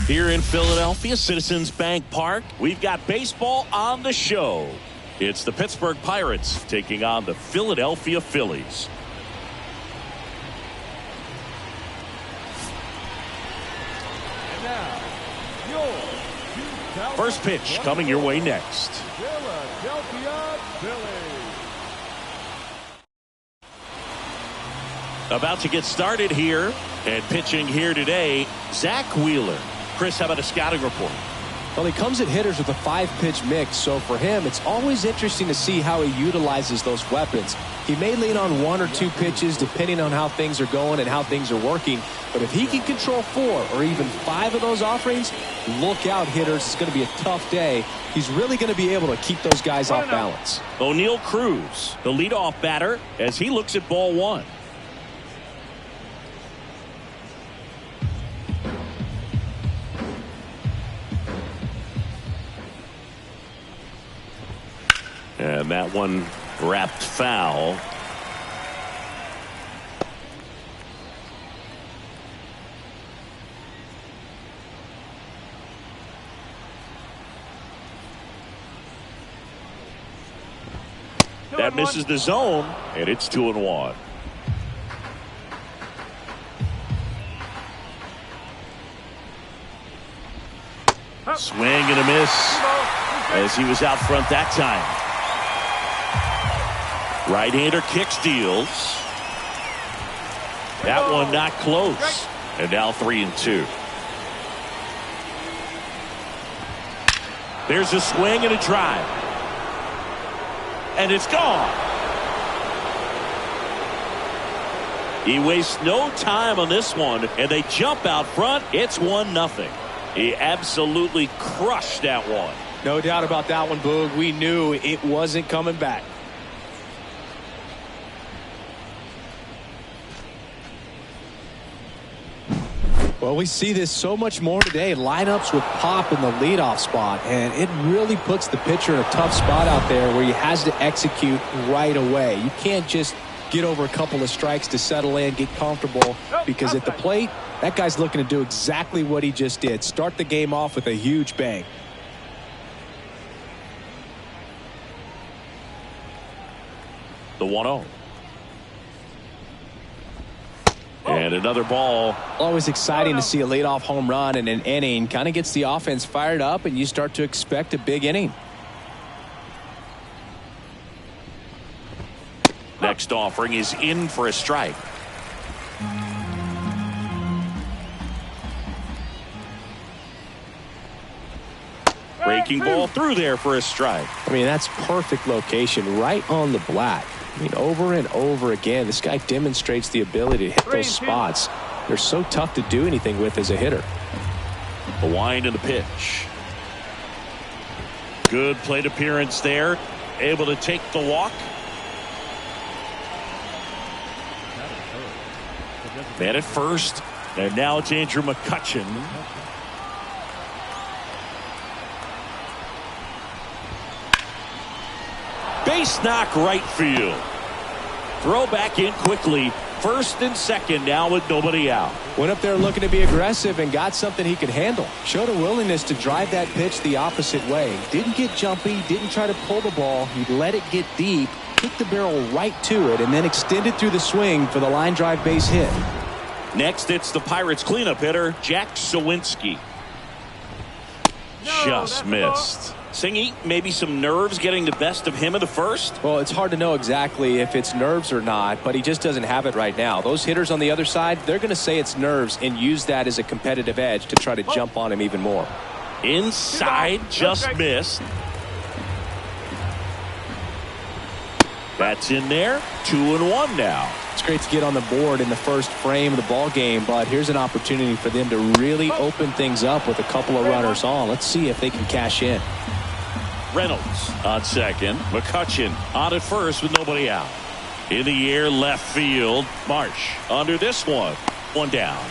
Here in Philadelphia, Citizens Bank Park, we've got baseball on the show. It's the Pittsburgh Pirates taking on the Philadelphia Phillies. And now, first pitch coming your way next. Philadelphia Phillies. About to get started here, and pitching here today, Zach Wheeler. Chris, how about a scouting report? Well, he comes at hitters with a 5-pitch mix, so for him, it's always interesting to see how he utilizes those weapons. He may lean on 1 or 2 pitches depending on how things are going and how things are working, but if he can control 4 or even 5 of those offerings, look out, hitters. It's going to be a tough day. He's really going to be able to keep those guys off balance. O'Neal Cruz, the leadoff batter, as he looks at ball 1. And that one wrapped foul. That misses the zone, and it's 2-1. Swing and a miss as he was out front that time. Right-hander kicks, deals. That one not close. And now 3-2. There's a swing and a drive. And it's gone. He wastes no time on this one, and they jump out front. It's 1-0. He absolutely crushed that one. No doubt about that one, Boog. We knew it wasn't coming back. Well, we see this so much more today. Lineups with pop in the leadoff spot, and it really puts the pitcher in a tough spot out there where he has to execute right away. You can't just get over a couple of strikes to settle in, get comfortable, because at the plate, that guy's looking to do exactly what he just did. Start the game off with a huge bang. The 1-0. And another ball. Always exciting to see a leadoff home run in an inning. Kind of gets the offense fired up, and you start to expect a big inning. Next offering is in for a strike. Breaking ball through there for a strike. I mean, that's perfect location, right on the black. I mean, over and over again, this guy demonstrates the ability to hit those spots. They're so tough to do anything with as a hitter. The wind and the pitch. Good plate appearance there. Able to take the walk. Man at first. And now it's Andrew McCutchen. Base knock right field. Throw back in quickly. First and second now with nobody out. Went up there looking to be aggressive and got something he could handle. Showed a willingness to drive that pitch the opposite way. Didn't get jumpy, didn't try to pull the ball. He let it get deep, kicked the barrel right to it, and then extended through the swing for the line drive base hit. Next, it's the Pirates cleanup hitter, Jack Sawinski. Just missed. Singy, maybe some nerves getting the best of him in the first? Well, it's hard to know exactly if it's nerves or not, but he just doesn't have it right now. Those hitters on the other side, they're going to say it's nerves and use that as a competitive edge to try to jump on him even more. Inside, just missed. That's in there. 2-1 now. It's great to get on the board in the first frame of the ball game, but here's an opportunity for them to really open things up with a couple of runners on. Let's see if they can cash in. Reynolds on second. McCutchen on at first with nobody out. In the air, left field. Marsh under this one. One down.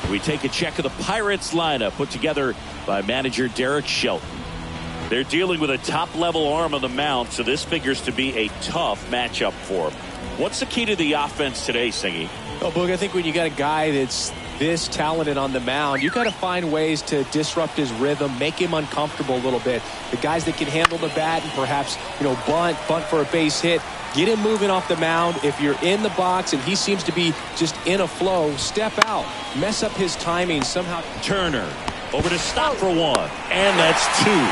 We take a check of the Pirates lineup put together by manager Derek Shelton. They're dealing with a top-level arm on the mound, so this figures to be a tough matchup for them. What's the key to the offense today, Singy? Oh, Boog, I think when you got a guy that's this talented on the mound, you got to find ways to disrupt his rhythm, make him uncomfortable a little bit. The guys that can handle the bat and perhaps, bunt for a base hit, get him moving off the mound. If you're in the box and he seems to be just in a flow, step out, mess up his timing somehow. Turner over to stop for one, and that's two.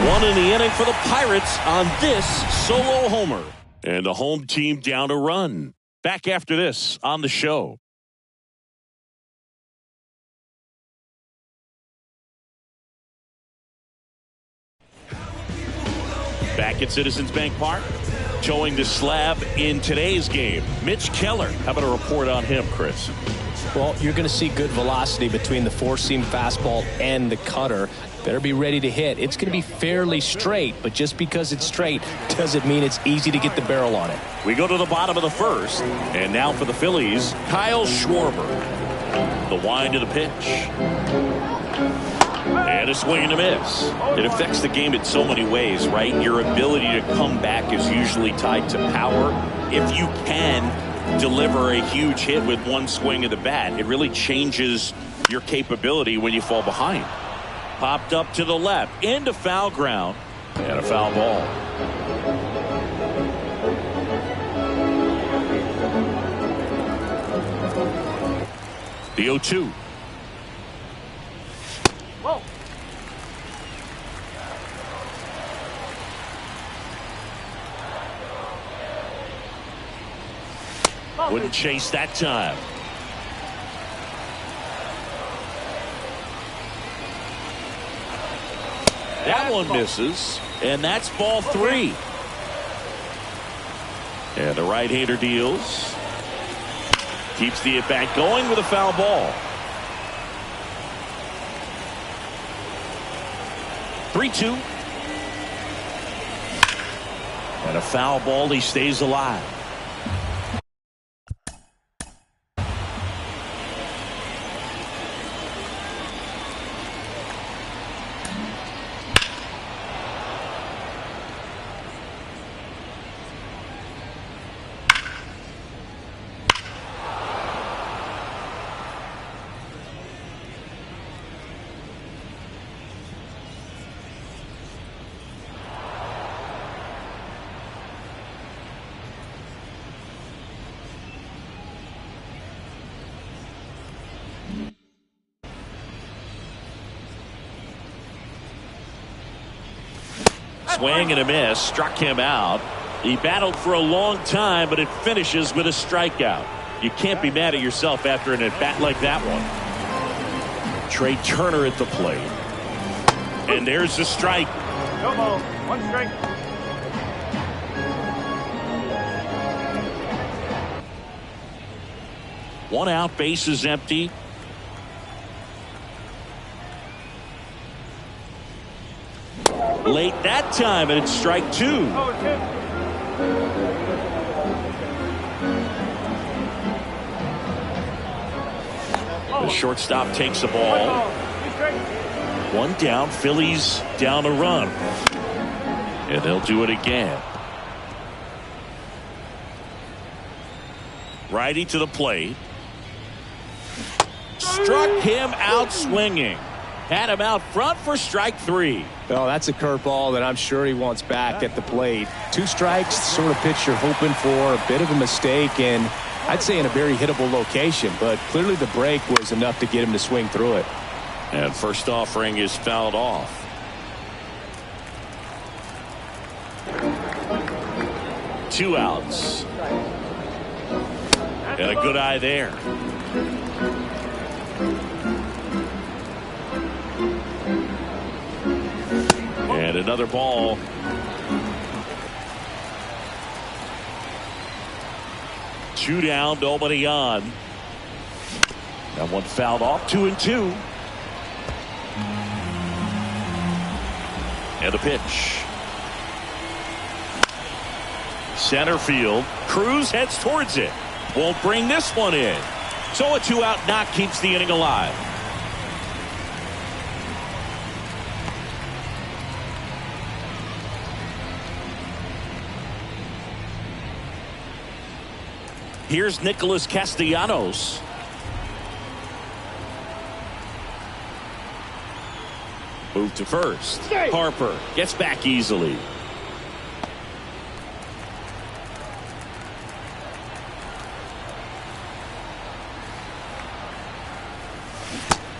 One in the inning for the Pirates on this solo homer. And the home team down a run. Back after this on the show. Back at Citizens Bank Park, towing the slab in today's game. Mitch Keller. How about a report on him, Chris? Well, you're going to see good velocity between the four-seam fastball and the cutter. Better be ready to hit. It's going to be fairly straight, but just because it's straight doesn't mean it's easy to get the barrel on it. We go to the bottom of the first, and now for the Phillies, Kyle Schwarber. The wind of the pitch. And a swing and a miss. It affects the game in so many ways, right? Your ability to come back is usually tied to power. If you can deliver a huge hit with one swing of the bat, it really changes your capability when you fall behind. Popped up to the left, into foul ground, and a foul ball. The 0-2. Whoa. Wouldn't chase that time. That one misses, and that's ball three. And the right-hander deals. Keeps the at-bat going with a foul ball. 3-2. And a foul ball. He stays alive. Swing and a miss, struck him out. He battled for a long time, but it finishes with a strikeout. You can't be mad at yourself after an at-bat like that one. Trey Turner at the plate. And there's the strike. No ball. One strike. One out, base is empty. Late that time, and it's strike two. Oh, it's hit. The shortstop takes the ball. One down, Phillies down a run. And they'll do it again. Righty to the plate. Struck him out swinging. Had him out front for strike three. Oh, that's a curveball that I'm sure he wants back at the plate. Two strikes, sort of pitch you're hoping for. A bit of a mistake, and I'd say in a very hittable location. But clearly the break was enough to get him to swing through it. And first offering is fouled off. Two outs. And a good eye there. And another ball. Two down, nobody on. That one fouled off. 2-2. And the pitch. Center field. Cruz heads towards it. Won't bring this one in. So a two-out knock keeps the inning alive. Here's Nicholas Castellanos. Move to first. Harper gets back easily.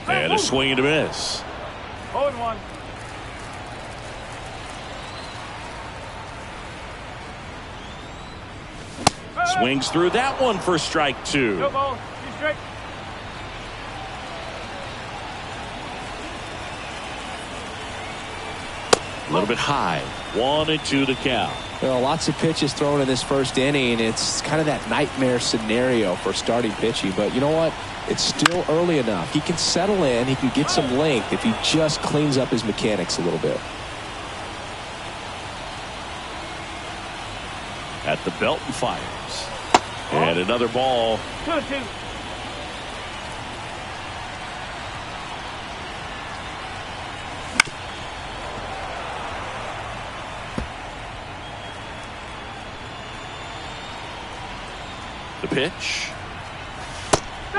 And a swing and a miss. 0-1. Swings through that one for strike 2. No ball. 2 strike. A little bit high. 1-2 the count. Well, lots of pitches thrown in this first inning. It's kind of that nightmare scenario for starting pitching. But you know what? It's still early enough. He can settle in. He can get some length if he just cleans up his mechanics a little bit. At the belt and fires. And another ball. 2-2. The pitch.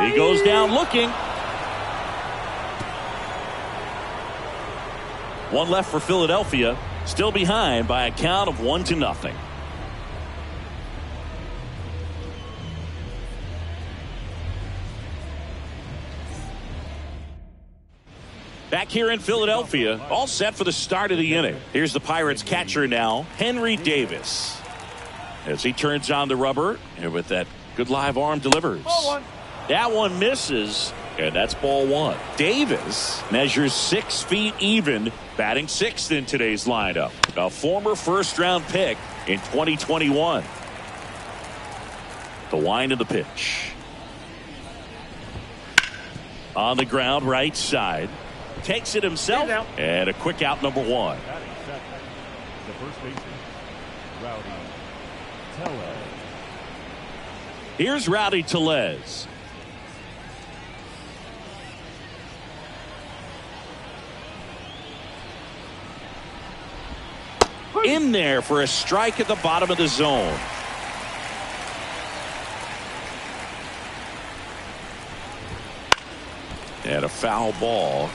He goes down looking. One left for Philadelphia. Still behind by a count of 1-0. Back here in Philadelphia, all set for the start of the inning. Here's the Pirates catcher now, Henry Davis. As he turns on the rubber, and with that good live arm delivers. That one misses, and that's ball 1. Davis measures 6 feet even, batting 6th in today's lineup. A former first-round pick in 2021. The wind of the pitch. On the ground, right side. Takes it himself, and a quick out, number 1. The first baseman, Rowdy Tellez. Here's Rowdy Tellez. In there for a strike at the bottom of the zone. And a foul ball.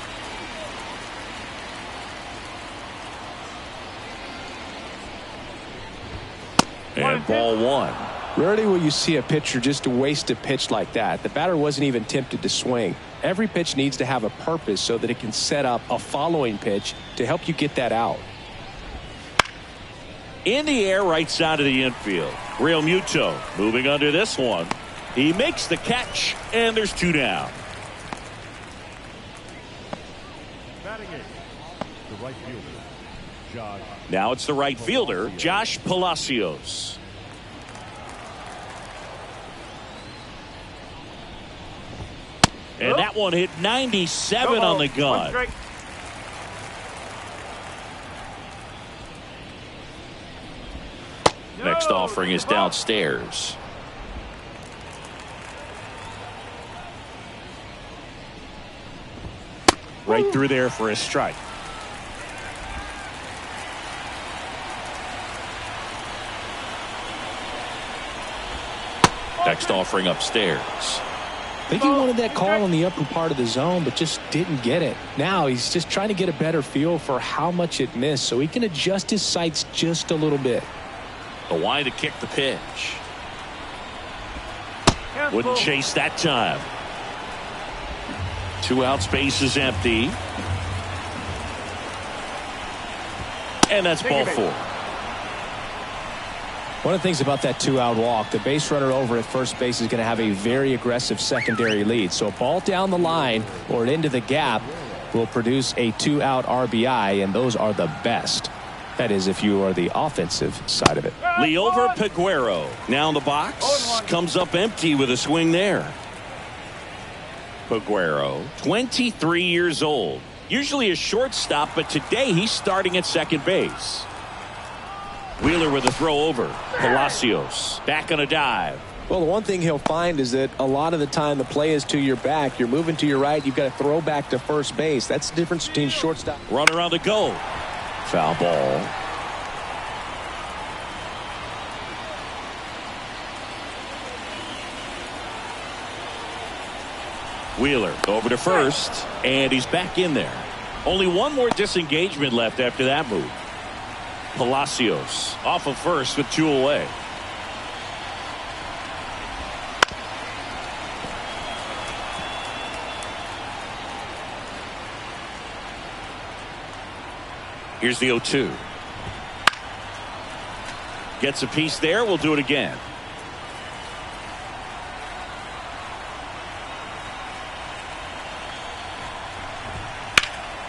And ball 1. Rarely will you see a pitcher just waste a pitch like that. The batter wasn't even tempted to swing. Every pitch needs to have a purpose so that it can set up a following pitch to help you get that out. In the air, right side of the infield. Real Muto moving under this one. He makes the catch, and there's 2 down. Batting 8, the right fielder, Josh. Now it's the right fielder, Josh Palacios. And that one hit 97 on the gun. Next offering is downstairs. Right through there for a strike. Next offering upstairs. I think he wanted that call on the upper part of the zone, but just didn't get it. Now he's just trying to get a better feel for how much it missed so he can adjust his sights just a little bit. The wide to kick the pitch. Wouldn't chase that time. 2 outs, base is empty. And that's ball 4. One of the things about that 2-out walk, the base runner over at first base is going to have a very aggressive secondary lead. So a ball down the line or into the gap will produce a 2-out RBI, and those are the best. That is, if you are the offensive side of it. Liover Peguero now in the box. Comes up empty with a swing there. Peguero, 23 years old. Usually a shortstop, but today he's starting at second base. Wheeler with a throw over. Palacios back on a dive. Well, the one thing he'll find is that a lot of the time the play is to your back. You're moving to your right. You've got to throw back to first base. That's the difference between shortstop. Runner on the go. Foul ball. Wheeler over to first, and he's back in there. Only one more disengagement left after that move. Palacios off of first with 2 away. Here's the 0-2. Gets a piece there. We'll do it again.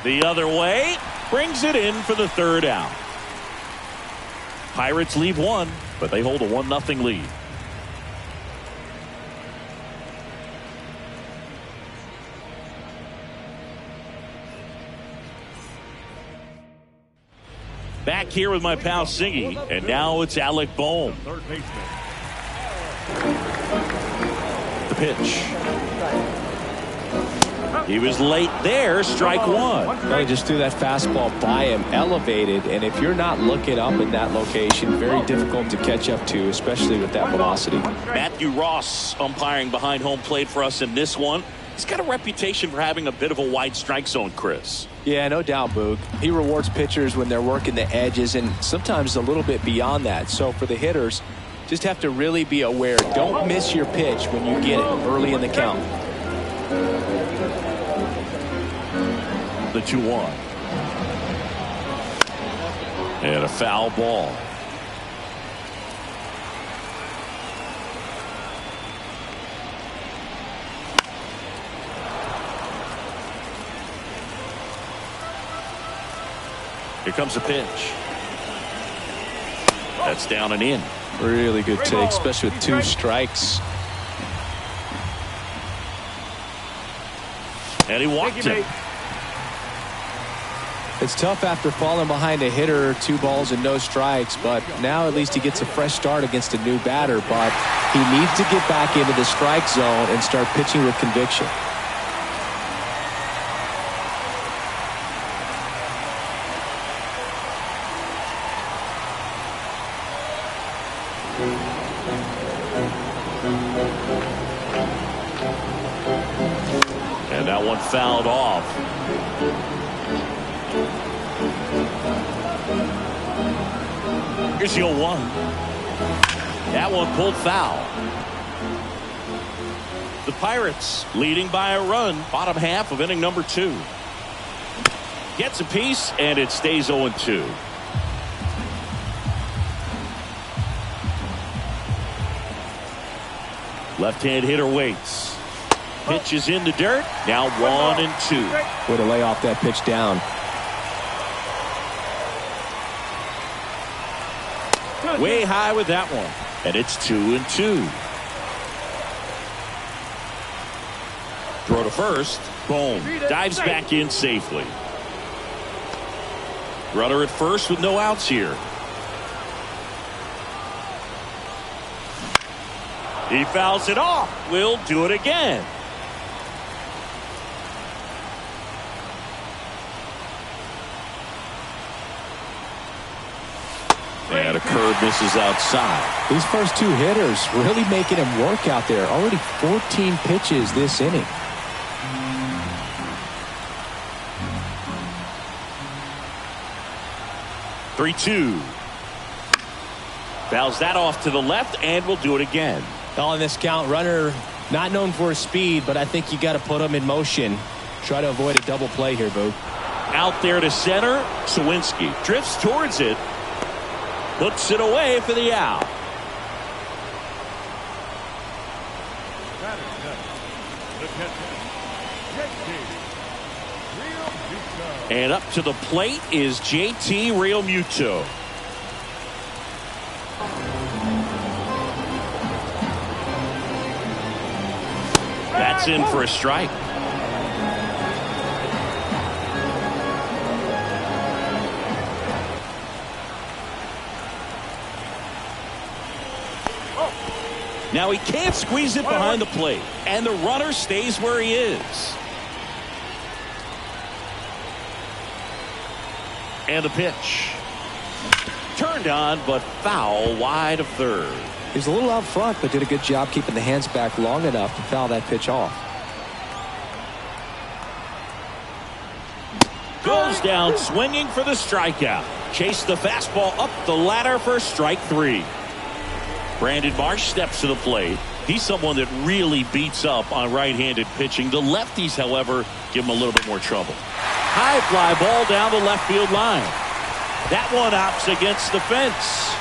The other way. Brings it in for the 3rd out. Pirates leave 1, but they hold a 1-0 lead. Back here with my pal Singy, and now it's Alec Bohm. Third baseman. The pitch. He was late there, strike 1. Really just threw that fastball by him, elevated, and if you're not looking up in that location, very difficult to catch up to, especially with that velocity. Matthew Ross umpiring behind home plate for us in this one. He's got a reputation for having a bit of a wide strike zone, Chris. Yeah, no doubt, Boog. He rewards pitchers when they're working the edges and sometimes a little bit beyond that. So for the hitters, just have to really be aware. Don't miss your pitch when you get it early in the count. The 2-1. And a foul ball. Here comes a pitch. That's down and in. Really good take, especially with 2 strikes. And he walked him. It's tough after falling behind a hitter, 2 balls and no strikes, but now at least he gets a fresh start against a new batter, but he needs to get back into the strike zone and start pitching with conviction. And that one fouled off. Here's the 0-1. That one pulled foul. The Pirates leading by a run, bottom half of inning number 2. Gets a piece, and it stays 0-2. Left-hand hitter waits. Pitch is in the dirt. Now 1-2. Way to lay off that pitch down. Way high with that one. And it's 2-2. Throw to first. Boom. Dives back in safely. Runner at first with no outs here. He fouls it off. We'll do it again. And a curve misses outside. These first 2 hitters really making him work out there. Already 14 pitches this inning. Three-two. Fouls that off to the left, and we'll do it again. On this count, runner not known for his speed, but I think you got to put him in motion. Try to avoid a double play here, Boo. Out there to center. Sawinski drifts towards it. Hooks it away for the out. And up to the plate is JT Realmuto. That's in for a strike. Now he can't squeeze it behind the plate, and the runner stays where he is. And the pitch. Turned on, but foul wide of third. He was a little out front, but did a good job keeping the hands back long enough to foul that pitch off. Goes down swinging for the strikeout. Chase the fastball up the ladder for strike 3. Brandon Marsh steps to the plate. He's someone that really beats up on right-handed pitching. The lefties, however, give him a little bit more trouble. High fly ball down the left field line. That one opts against the fence.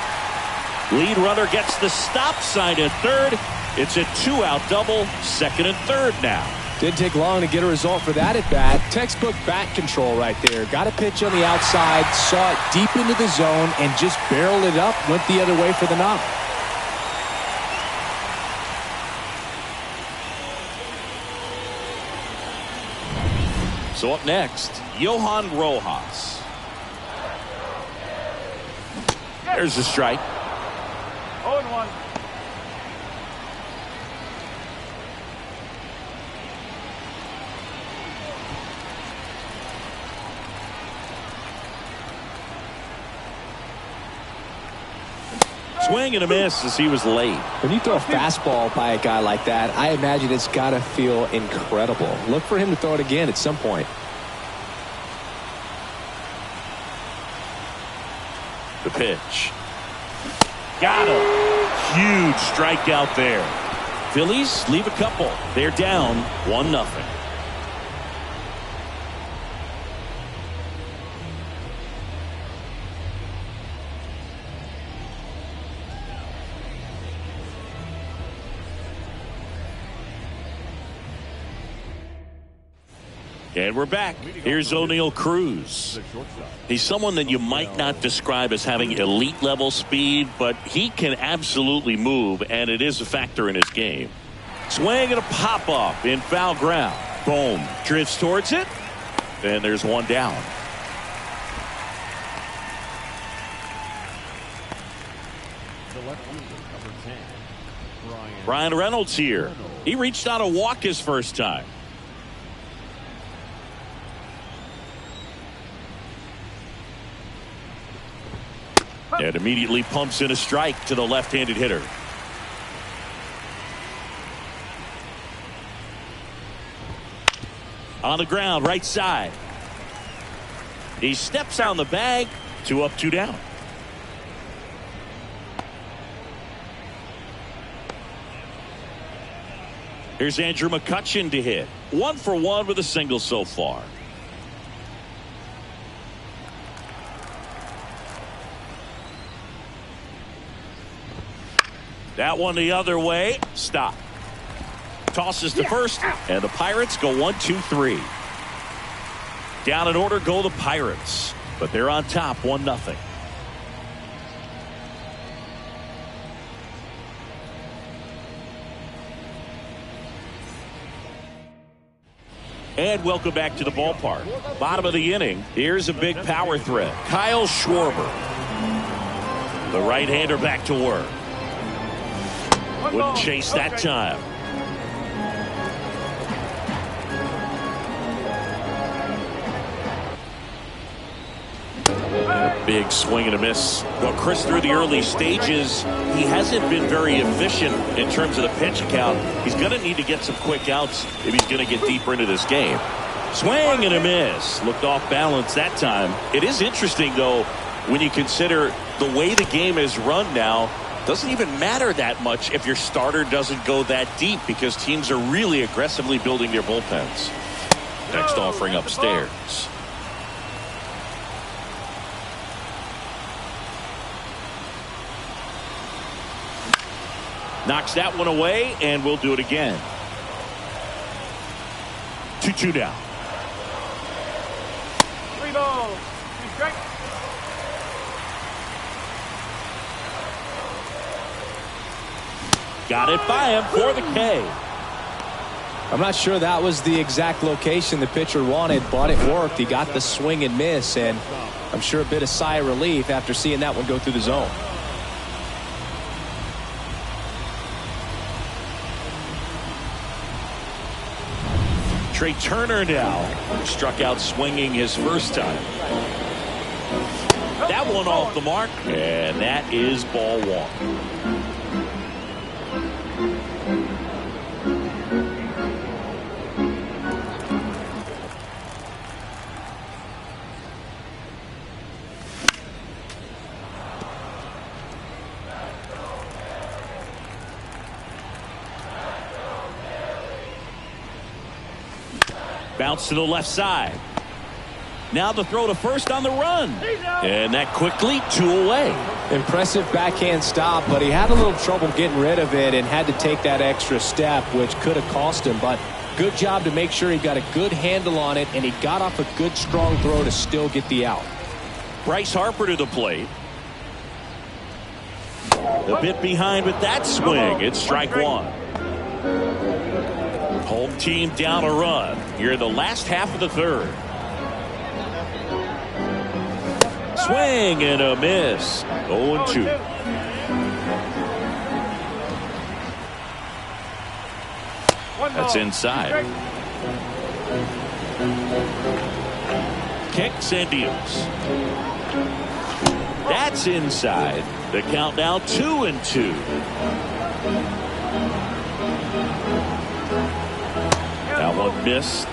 Lead runner gets the stop sign at third. It's a 2-out double, second and third now. Didn't take long to get a result for that at bat. Textbook bat control right there. Got a pitch on the outside, saw it deep into the zone, and just barreled it up, went the other way for the knock. So up next, Johan Rojas. There's the strike. 0-1. Swing and a miss as he was late. When you throw a fastball by a guy like that, I imagine it's got to feel incredible. Look for him to throw it again at some point. The pitch. Got him. Huge strikeout there. Phillies leave a couple. They're down 1-0. And we're back. Here's O'Neal Cruz. He's someone that you might not describe as having elite level speed, but he can absolutely move, and it is a factor in his game. Swing and a pop up in foul ground. Boom. Drifts towards it. And there's one down. The left fielder, number 10, Brian Reynolds here. He reached out a walk his first time. And immediately pumps in a strike to the left-handed hitter. On the ground, right side. He steps on the bag. 2 up, 2 down. Here's Andrew McCutchen to hit. 1 for 1 with a single so far. That one the other way. Stop. Tosses to first, and the Pirates go 1-2-3. Down in order go the Pirates, but they're on top 1-0. And welcome back to the ballpark. Bottom of the inning. Here's a big power threat. Kyle Schwarber. The right-hander back to work. Wouldn't chase that time. Big swing and a miss. Well, Chris, through the early stages, he hasn't been very efficient in terms of the pitch count. He's going to need to get some quick outs if he's going to get deeper into this game. Swing and a miss. Looked off balance that time. It is interesting, though, when you consider the way the game is run now. Doesn't even matter that much if your starter doesn't go that deep because teams are really aggressively building their bullpens. Next offering upstairs. Knocks that one away, and we'll do it again. 2-2 down. 3 balls. 2 strikes. Got it by him for the K. I'm not sure that was the exact location the pitcher wanted, but it worked. He got the swing and miss, and I'm sure a bit of sigh of relief after seeing that one go through the zone. Trey Turner now struck out swinging his first time. That one off the mark, and that is ball 1. Bounce to the left side. Now the throw to first on the run. And that quickly 2 away. Impressive backhand stop, but he had a little trouble getting rid of it and had to take that extra step, which could have cost him. But good job to make sure he got a good handle on it, and he got off a good, strong throw to still get the out. Bryce Harper to the plate. A bit behind with that swing. It's strike one. Home team down a run here in the last half of the third. Swing and a miss. 0-2. That's inside. Kicks and deals. That's inside. The count now 2-2. That one missed.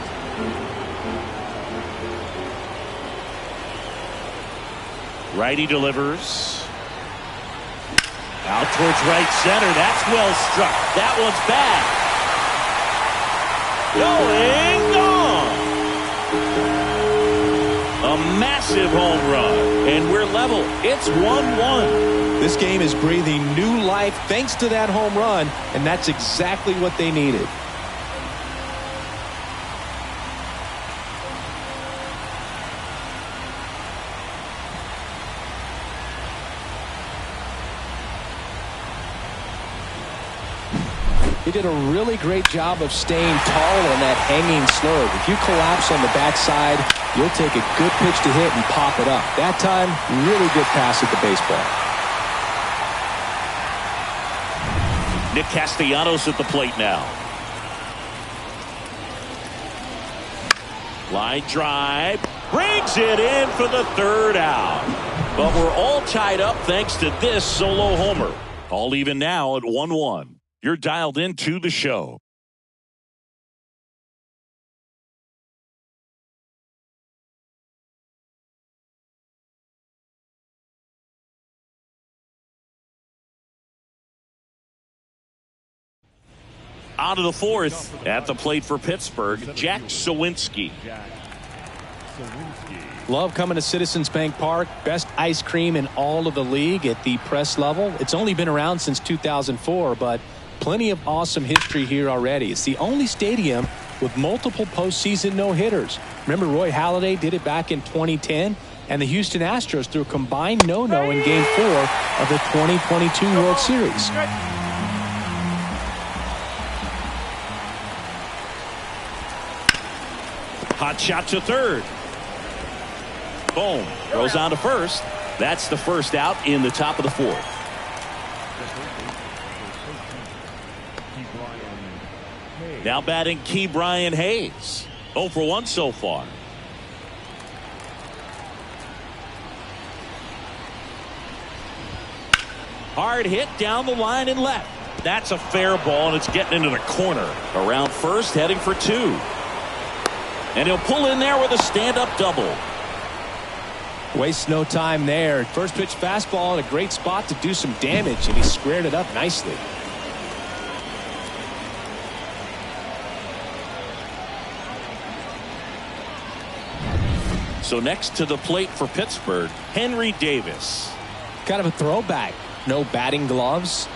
Righty delivers. Out towards right center. That's well struck. That one's back. Going gone. A massive home run. And we're level. It's 1-1. This game is breathing new life thanks to that home run, and that's exactly what they needed. He did a really great job of staying tall on that hanging slurve. If you collapse on the backside, you'll take a good pitch to hit and pop it up. That time, really good pass at the baseball. Nick Castellanos at the plate now. Line drive. Brings it in for the third out. But we're all tied up thanks to this solo homer. All even now at 1-1. You're dialed into the show. On to the fourth. At the plate for Pittsburgh, Jack Sawinski. Love coming to Citizens Bank Park. Best ice cream in all of the league at the press level. It's only been around since 2004, but plenty of awesome history here already. It's the only stadium with multiple postseason no-hitters. Remember Roy Halladay did it back in 2010, and the Houston Astros threw a combined no-no in Game 4 of the 2022 World Series. Hot shot to third. Boom. Throws on to first. That's the first out in the top of the fourth. Now batting Key Brian Hayes. 0 for 1 so far. Hard hit down the line and left. That's a fair ball, and it's getting into the corner. Around first, heading for 2. And he'll pull in there with a stand-up double. Wastes no time there. First pitch fastball in a great spot to do some damage, and he squared it up nicely. So next to the plate for Pittsburgh, Henry Davis. Kind of a throwback. No batting gloves.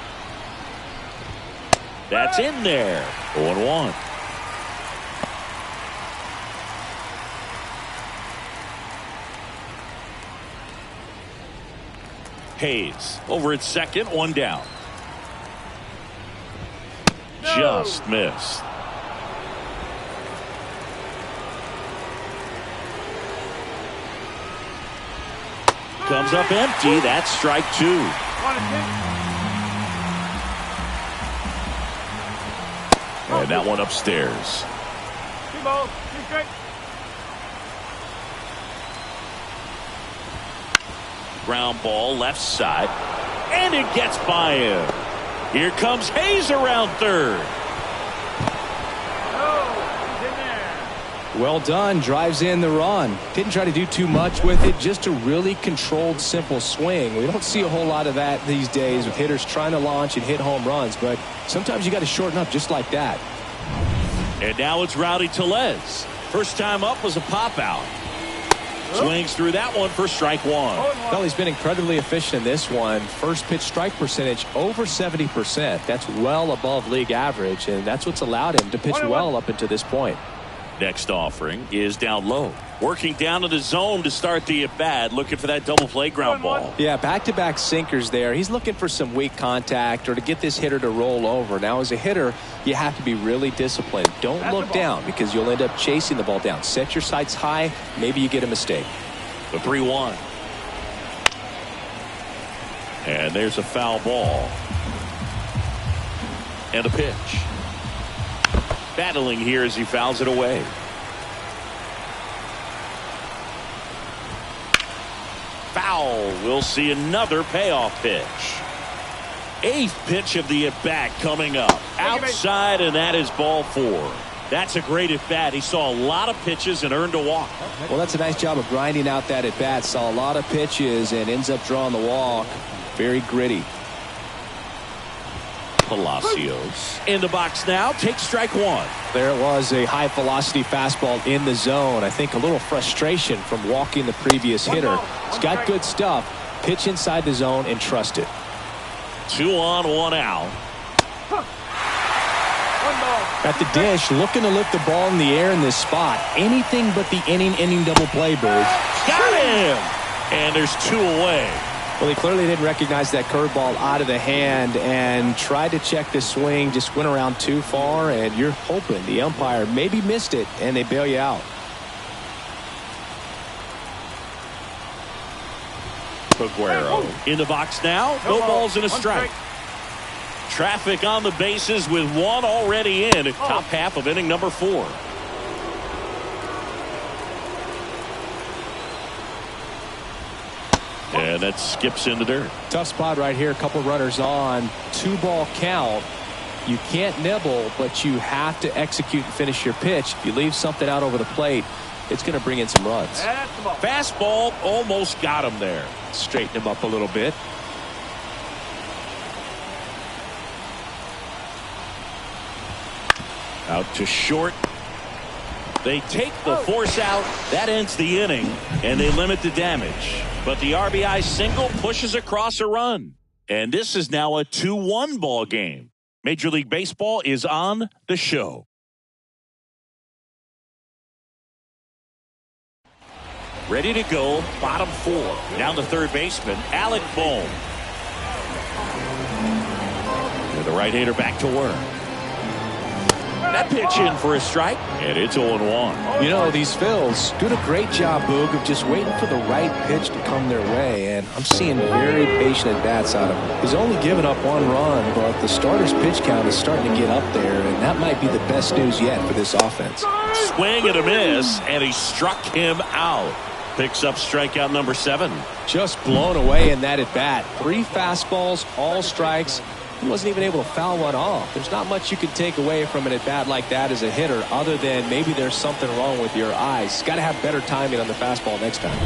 That's in there. 0-1. Hayes over at second, 1 down. Just missed. Comes up empty. That's strike 2. And that one upstairs. 2 balls, 2 strikes. Ground ball left side. And it gets by him. Here comes Hayes around third. Well done. Drives in the run. Didn't try to do too much with it. Just a really controlled, simple swing. We don't see a whole lot of that these days with hitters trying to launch and hit home runs. But sometimes you got to shorten up just like that. And now it's Rowdy Tellez. First time up was a pop out. Swings through that one for strike one. Well, he's been incredibly efficient in this one. First pitch strike percentage over 70%. That's well above league average, and that's what's allowed him to pitch well up until this point. Next offering is down low. Working down to the zone to start the at-bat. Looking for that double play ground ball. Yeah, back-to-back sinkers there. He's looking for some weak contact or to get this hitter to roll over. Now, as a hitter, you have to be really disciplined. Don't look down because you'll end up chasing the ball down. Set your sights high. Maybe you get a mistake. The 3-1. And there's a foul ball. And a pitch. Battling here as he fouls it away. Foul. We'll see another payoff pitch. Eighth pitch of the at-bat coming up. Outside, and that is ball 4. That's a great at-bat. He saw a lot of pitches and earned a walk. Well, that's a nice job of grinding out that at-bat. Saw a lot of pitches and ends up drawing the walk. Very gritty. Palacios in the box now. Takes strike one. There it was, a high velocity fastball in the zone. I think a little frustration from walking the previous hitter. He's got good stuff. Pitch inside the zone and trust it. 2 on, 1 out. At the dish, looking to lift the ball in the air in this spot. Anything but the inning double play, Bird. Got him! And there's 2 away. Well, he clearly didn't recognize that curveball out of the hand and tried to check the swing, just went around too far, and you're hoping the umpire maybe missed it and they bail you out. Aguero in the box now. No balls and a strike. Traffic on the bases with 1 already in. Top half of inning number 4. And that skips in the dirt. Tough spot right here. A couple runners on. 2-ball count. You can't nibble, but you have to execute and finish your pitch. If you leave something out over the plate, it's going to bring in some runs. Fastball almost got him there. Straighten him up a little bit. Out to short. They take the force out. That ends the inning, and they limit the damage. But the RBI single pushes across a run. And this is now a 2-1 ball game. Major League Baseball is on the show. Ready to go, bottom 4. Down the third baseman, Alec Bohm. And the right-hander back to work. That pitch in for a strike, and it's 0-1. You know, these Phils doing a great job, Boog, of just waiting for the right pitch to come their way, and I'm seeing very patient at-bats out of him. He's only given up 1 run, but the starter's pitch count is starting to get up there, and that might be the best news yet for this offense. Swing and a miss, and he struck him out. Picks up strikeout number 7. Just blown away in that at-bat. 3 fastballs, all strikes. He wasn't even able to foul one off. There's not much you can take away from an at-bat like that as a hitter other than maybe there's something wrong with your eyes. Got to have better timing on the fastball next time.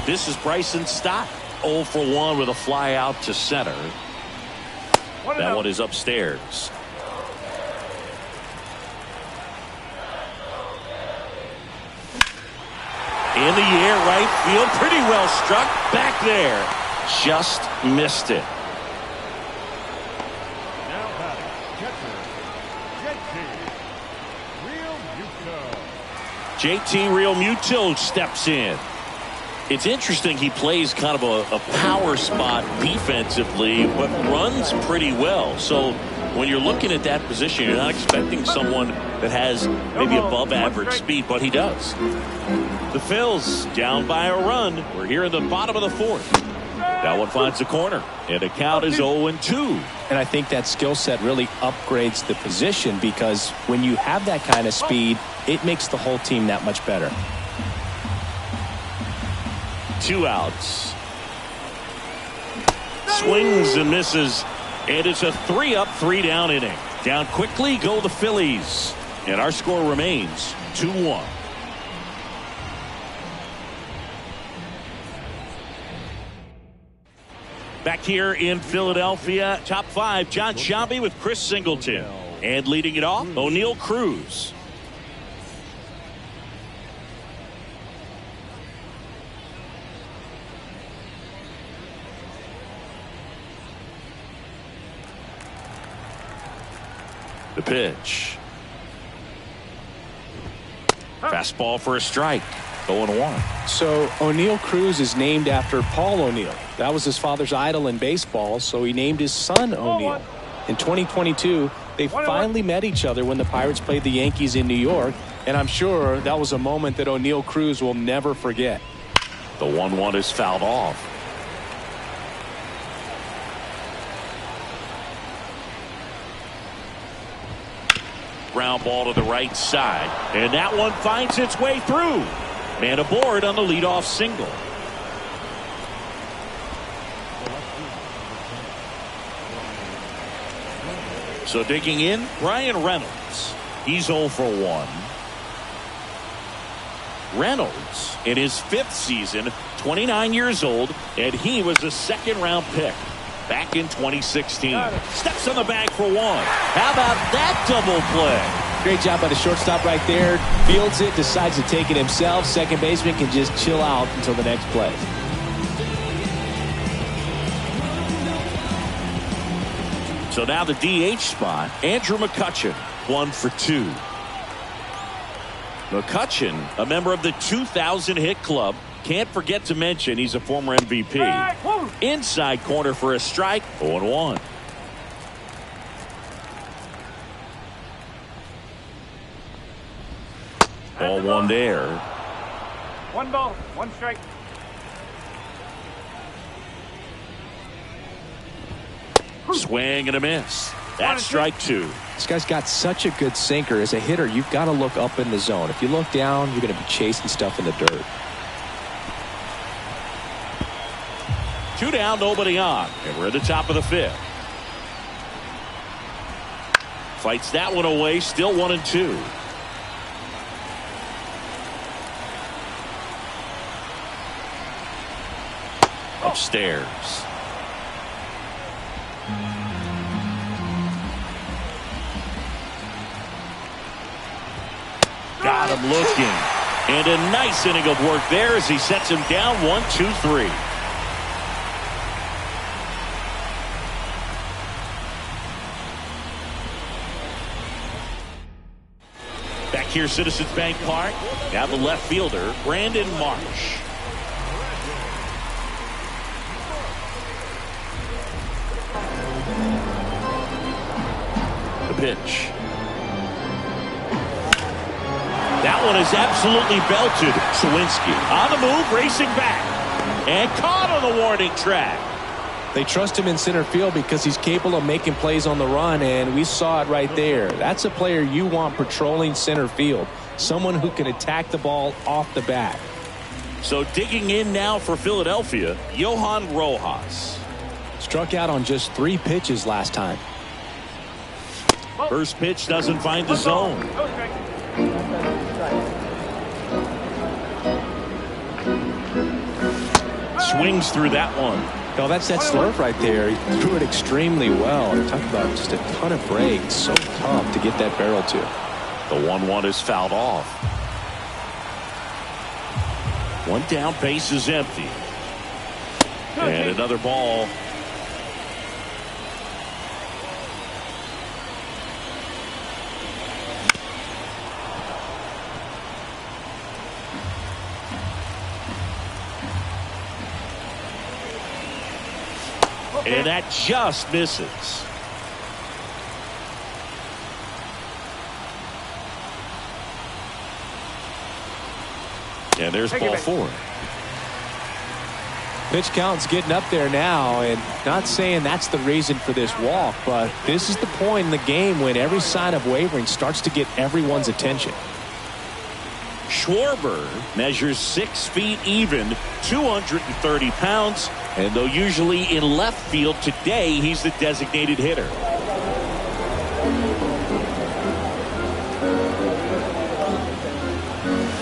This is Bryson Stott. 0 for 1 with a fly out to center. That one is upstairs. In the air, right field. Pretty well struck. Back there. Just missed it. JT Realmuto steps in. It's interesting he plays kind of a power spot defensively, but runs pretty well. So when you're looking at that position, you're not expecting someone that has maybe above average speed, but he does. The Phils down by a run. We're here in the bottom of the 4th. That one finds the corner, and the count is 0-2. And I think that skill set really upgrades the position because when you have that kind of speed, it makes the whole team that much better. 2 outs. Swings and misses, and it's a 3-up, 3-down inning. Down quickly go the Phillies, and our score remains 2-1. Back here in Philadelphia, top 5, John Sciambi with Chris Singleton. And leading it off, O'Neal Cruz. The pitch. Fastball for a strike. 0-1. So O'Neill Cruz is named after Paul O'Neill. That was his father's idol in baseball, so he named his son O'Neill. In 2022, they finally met each other when the Pirates played the Yankees in New York, and I'm sure that was a moment that O'Neill Cruz will never forget. The 1-1 is fouled off. Ground ball to the right side, and that one finds its way through. Man aboard on the leadoff single. So digging in, Brian Reynolds. He's 0 for 1. Reynolds in his 5th season, 29 years old, and he was a second-round pick back in 2016. Steps on the bag for 1. How about that double play? Great job by the shortstop right there. Fields it, decides to take it himself. Second baseman can just chill out until the next play. So now the DH spot, Andrew McCutchen, 1 for 2. McCutchen, a member of the 2000 hit club. Can't forget to mention he's a former MVP. Inside corner for a strike. 0-1. Ball 1 there. 1 ball, 1 strike. Swing and a miss. That's strike 2. This guy's got such a good sinker. As a hitter, you've got to look up in the zone. If you look down, you're going to be chasing stuff in the dirt. 2 down, nobody on, and we're at the top of the 5th. Fights that one away, still 1-2. Upstairs. Got him looking. And a nice inning of work there as he sets him down 1-2-3. Back here, Citizens Bank Park. Now the left fielder, Brandon Marsh. The pitch. That one is absolutely belted. Sawinski on the move, racing back. And caught on the warning track. They trust him in center field because he's capable of making plays on the run, and we saw it right there. That's a player you want patrolling center field. Someone who can attack the ball off the bat. So digging in now for Philadelphia, Johan Rojas. Struck out on just 3 pitches last time. First pitch doesn't find the zone. Swings through that one. Oh, that's that slurve right there. He threw it extremely well. Talk about just a ton of breaks. So tough to get that barrel to. The 1-1 is fouled off. 1 down, base is empty. And another ball. And that just misses. And there's ball 4. Pitch count's getting up there now, and not saying that's the reason for this walk, but this is the point in the game when every sign of wavering starts to get everyone's attention. Schwarber measures 6 feet even, 230 pounds, and though usually in left field, today he's the designated hitter.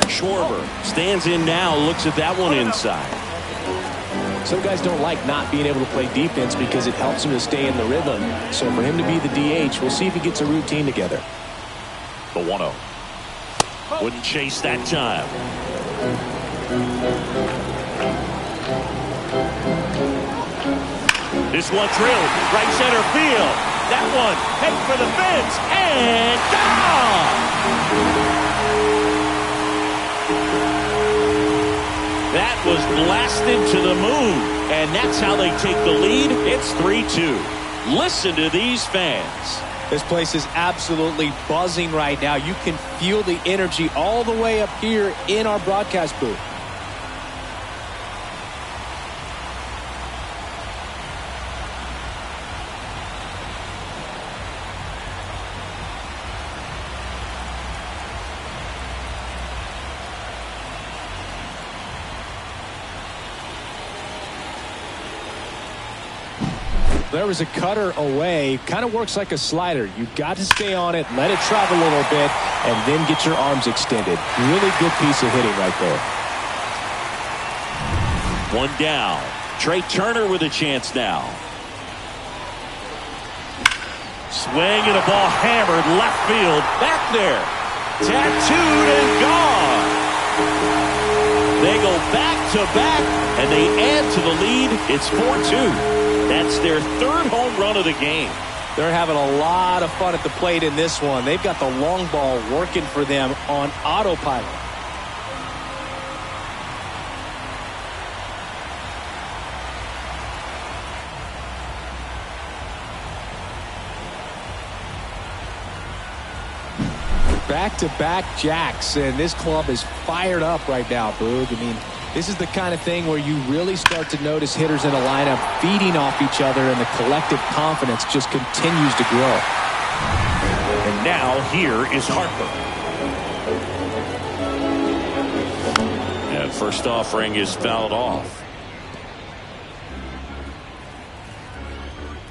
Schwarber stands in now, looks at that one inside. Some guys don't like not being able to play defense because it helps them to stay in the rhythm. So for him to be the DH, we'll see if he gets a routine together. The 1-0. Wouldn't chase that time. This one drilled right center field. That one heading for the fence and gone. That was blasted to the moon, and that's how they take the lead. It's 3-2. Listen to these fans. This place is absolutely buzzing right now. You can feel the energy all the way up here in our broadcast booth. There was a cutter away. Kind of works like a slider. You've got to stay on it, let it travel a little bit, and then get your arms extended. Really good piece of hitting right there. One down. Trey Turner with a chance now. Swing and a ball hammered left field. Back there. Tattooed and gone. They go back to back, and they add to the lead. It's 4-2. That's their third home run of the game. They're having a lot of fun at the plate in this one. They've got the long ball working for them on autopilot. Back-to-back jacks, and this club is fired up right now, Boog. I mean, this is the kind of thing where you really start to notice hitters in a lineup feeding off each other, and the collective confidence just continues to grow. And now here is Harper. And first offering is fouled off.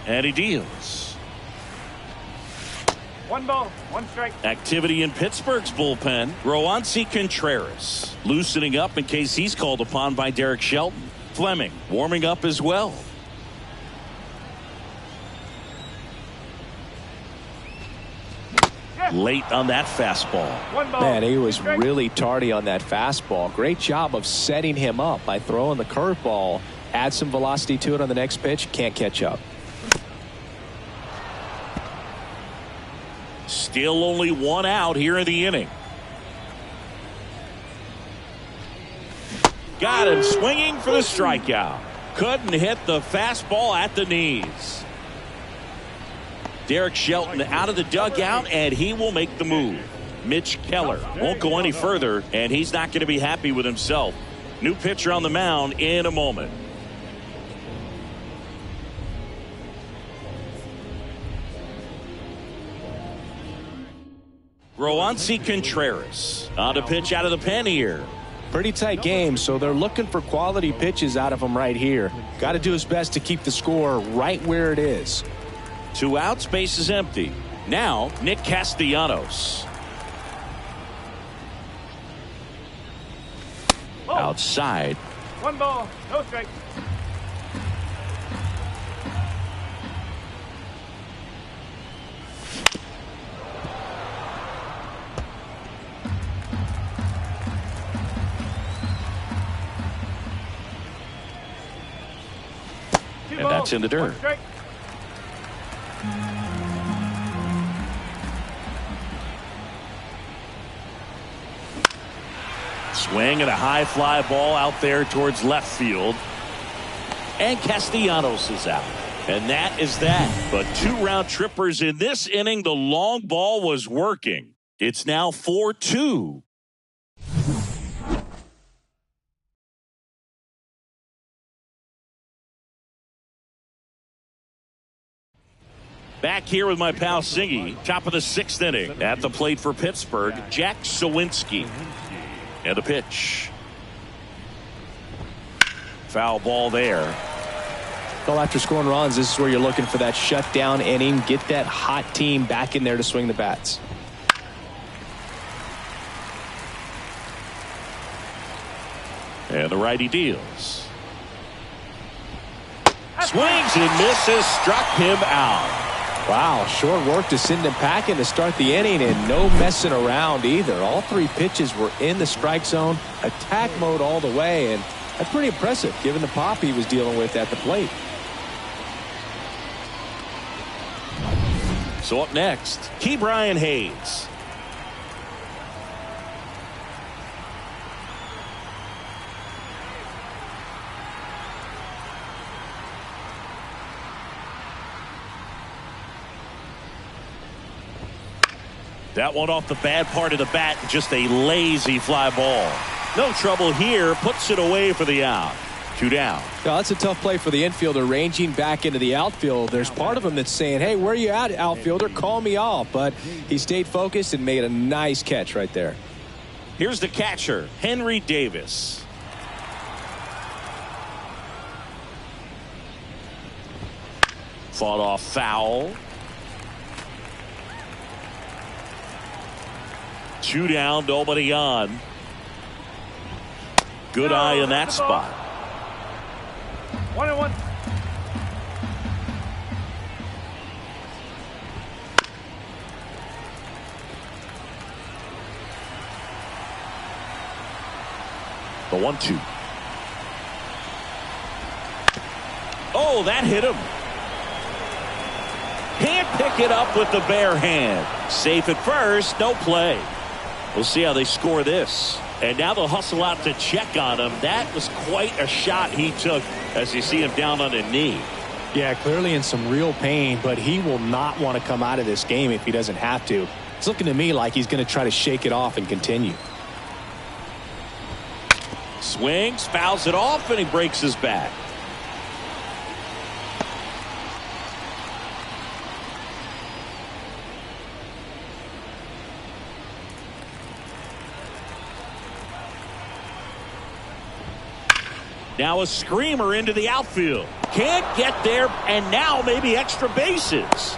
And he deals. 1 ball, 1 strike. Activity in Pittsburgh's bullpen. Roansy Contreras loosening up in case he's called upon by Derek Shelton. Fleming warming up as well. Late on that fastball. 1 ball. Man, he was really tardy on that fastball. Great job of setting him up by throwing the curveball. Add some velocity to it on the next pitch. Can't catch up. Still only 1 out here in the inning. Got him swinging for the strikeout. Couldn't hit the fastball at the knees. Derek Shelton out of the dugout, and he will make the move. Mitch Keller won't go any further, and he's not going to be happy with himself. New pitcher on the mound in a moment. Roansy Contreras on a pitch out of the pen here. Pretty tight game, so they're looking for quality pitches out of him right here. Got to do his best to keep the score right where it is. 2 outs, base is empty. Now, Nick Castellanos. Outside. 1 ball, no strike. And that's in the dirt. Swing and a high fly ball out there towards left field. And Castellanos is out. And that is that. But 2 round trippers in this inning. The long ball was working. It's now 4-2. Back here with my pal Singy. Top of the 6th inning. At the plate for Pittsburgh, Jack Sawinski. And the pitch. Foul ball there. Well, after scoring runs, this is where you're looking for that shutdown inning. Get that hot team back in there to swing the bats. And the righty deals. Swings and misses. Struck him out. Wow, short work to send him packing to start the inning, and no messing around either. All 3 pitches were in the strike zone, attack mode all the way, and that's pretty impressive given the pop he was dealing with at the plate. So up next, Brian Hayes. That one off the bad part of the bat, just a lazy fly ball. No trouble here, puts it away for the out. 2 down. Now, that's a tough play for the infielder, ranging back into the outfield. There's part of him that's saying, hey, where are you at, outfielder? Call me off. But he stayed focused and made a nice catch right there. Here's the catcher, Henry Davis. Fought off foul. 2 down, nobody on. Good eye in that spot. 1-1. The 1-2. Oh, that hit him. Can't pick it up with the bare hand. Safe at first, no play. We'll see how they score this. And now they'll hustle out to check on him. That was quite a shot he took as you see him down on a knee. Yeah, clearly in some real pain, but he will not want to come out of this game if he doesn't have to. It's looking to me like he's going to try to shake it off and continue. Swings, fouls it off, and he breaks his back. Now a screamer into the outfield. Can't get there, and now maybe extra bases.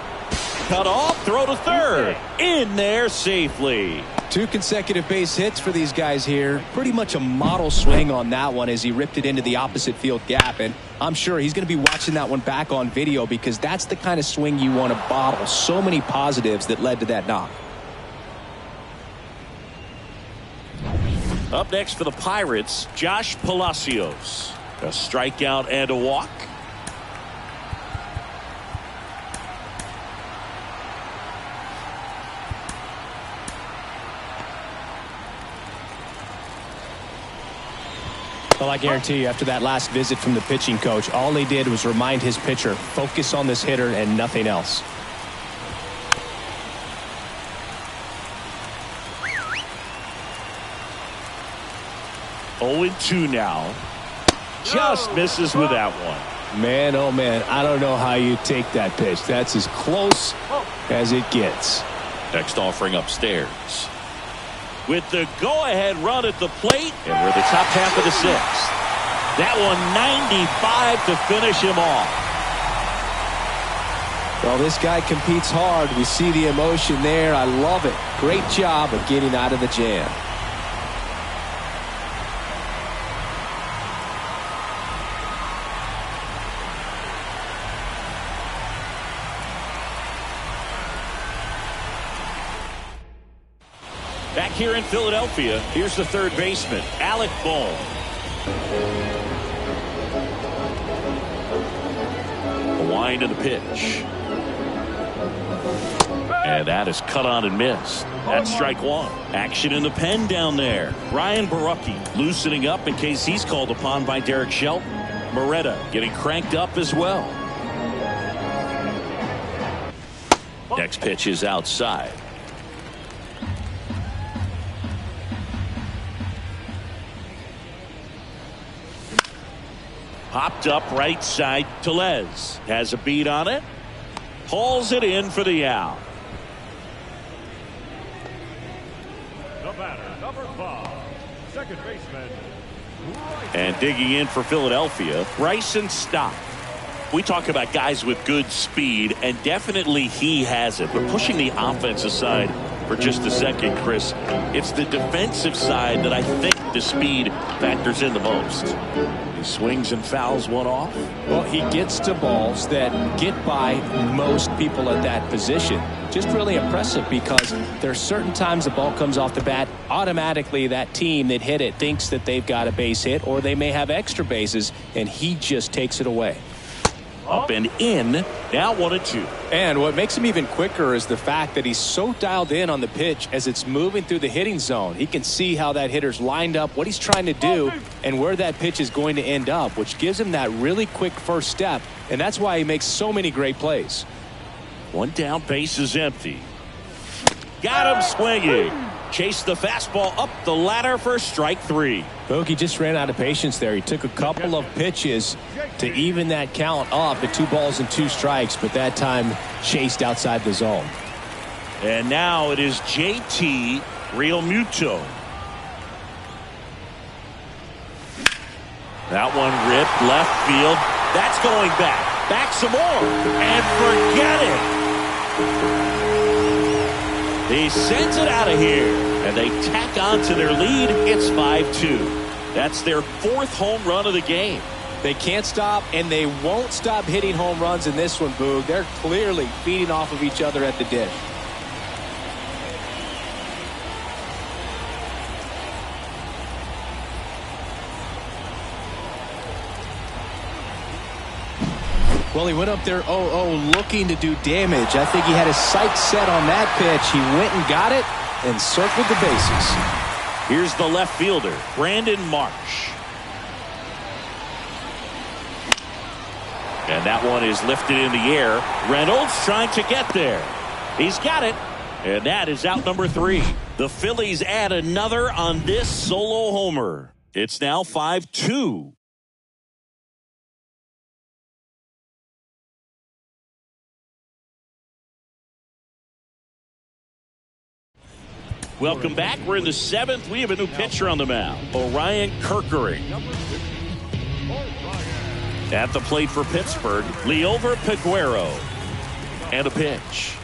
Cut off, throw to third. In there safely. 2 consecutive base hits for these guys here. Pretty much a model swing on that one as he ripped it into the opposite field gap. And I'm sure he's going to be watching that one back on video because that's the kind of swing you want to bottle. So many positives that led to that knock. Up next for the Pirates, Josh Palacios. A strikeout and a walk. Well, I guarantee you, after that last visit from the pitching coach, all he did was remind his pitcher, focus on this hitter and nothing else. Oh, 2 now. Just misses with that one. Man, oh man, I don't know how you take that pitch. That's as close as it gets. Next offering upstairs. With the go-ahead run at the plate, and we're the top half of the 6th. That one 95 to finish him off. Well, this guy competes hard. We see the emotion there. I love it. Great job of getting out of the jam. Back here in Philadelphia, here's the third baseman, Alec Bohm. A wind of the pitch. And that is cut on and missed. That's strike 1. Action in the pen down there. Ryan Barucki loosening up in case he's called upon by Derek Shelton. Moretta getting cranked up as well. Next pitch is outside. Popped up right side. Tellez has a beat on it. Hauls it in for the out. The batter, number 5, second baseman. And digging in for Philadelphia, Bryson Stott. We talk about guys with good speed, and definitely he has it. But pushing the offense aside for just a second, Chris, it's the defensive side that I think the speed factors in the most. He swings and fouls one off. Well, he gets to balls that get by most people at that position. Just really impressive because there are certain times the ball comes off the bat, automatically that team that hit it thinks that they've got a base hit or they may have extra bases, and he just takes it away. Up and in. Now 1-2. And what makes him even quicker is the fact that he's so dialed in on the pitch as it's moving through the hitting zone. He can see how that hitter's lined up, what he's trying to do, and where that pitch is going to end up, which gives him that really quick first step, and that's why he makes so many great plays. One down, base is empty. Got him swinging. Chased the fastball up the ladder for strike 3. Bogey just ran out of patience there. He took a couple of pitches to even that count up at 2 balls and 2 strikes, but that time chased outside the zone. And now it is JT Realmuto. That one ripped left field. That's going back. Back some more. And forget it. He sends it out of here, and they tack on to their lead. It's 5-2. That's their 4th home run of the game. They can't stop, and they won't stop hitting home runs in this one, Boog. They're clearly feeding off of each other at the dish. Well, he went up there 0-0 looking to do damage. I think he had his sights set on that pitch. He went and got it and circled the bases. Here's the left fielder, Brandon Marsh. And that one is lifted in the air. Reynolds trying to get there. He's got it. And that is out number 3. The Phillies add another on this solo homer. It's now 5-2. Welcome back. We're in the 7th. We have a new pitcher on the mound, Orion Kerkering. At the plate for Pittsburgh, Liover Peguero. And a pitch.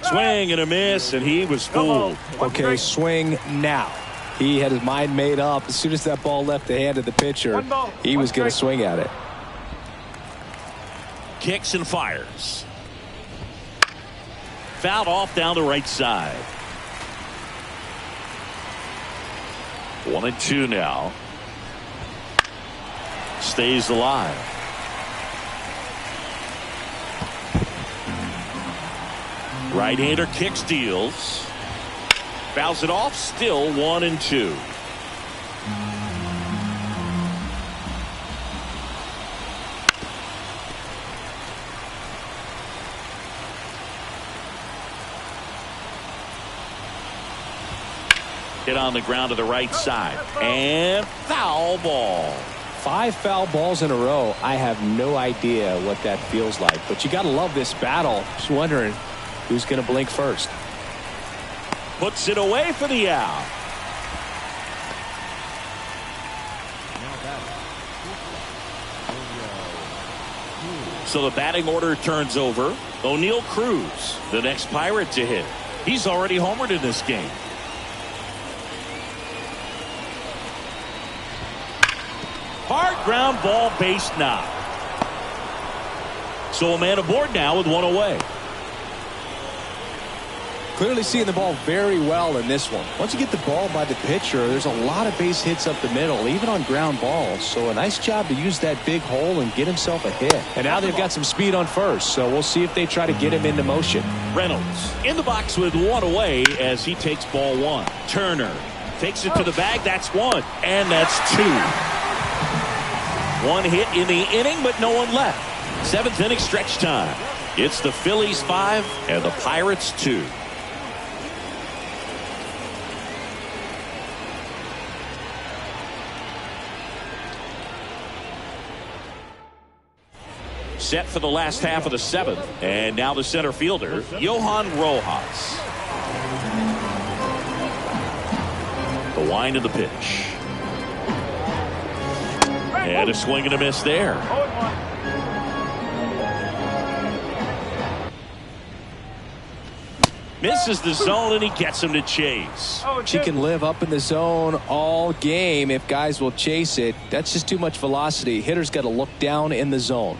Swing and a miss, and he was fooled. Okay, swing now. He had his mind made up. As soon as that ball left the hand of the pitcher, he was going to swing at it. Kicks and fires. Fouled off down the right side. 1-2 now. Stays alive. Right-hander kicks, deals. Fouls it off. Still 1-2. Hit on the ground to the right side. And foul ball. 5 foul balls in a row. I have no idea what that feels like. But you got to love this battle. Just wondering who's going to blink first. Puts it away for the out. So the batting order turns over. O'Neal Cruz, the next Pirate to hit. He's already homered in this game. Hard ground ball, base knock. So a man aboard now with 1 away. Clearly seeing the ball very well in this one. Once you get the ball by the pitcher, there's a lot of base hits up the middle, even on ground balls. So a nice job to use that big hole and get himself a hit. And now they've got some speed on first, so we'll see if they try to get him into motion. Reynolds in the box with 1 away as he takes ball 1. Turner takes it to the bag. That's 1. And that's 2. 1 hit in the inning, but no one left. 7th inning stretch time. It's the Phillies 5 and the Pirates 2. Set for the last half of the 7th. And now the center fielder, Johan Rojas. The wind of the pitch. And a swing and a miss there. Misses the zone, and he gets him to chase. She can live up in the zone all game if guys will chase it. That's just too much velocity. Hitter's got to look down in the zone.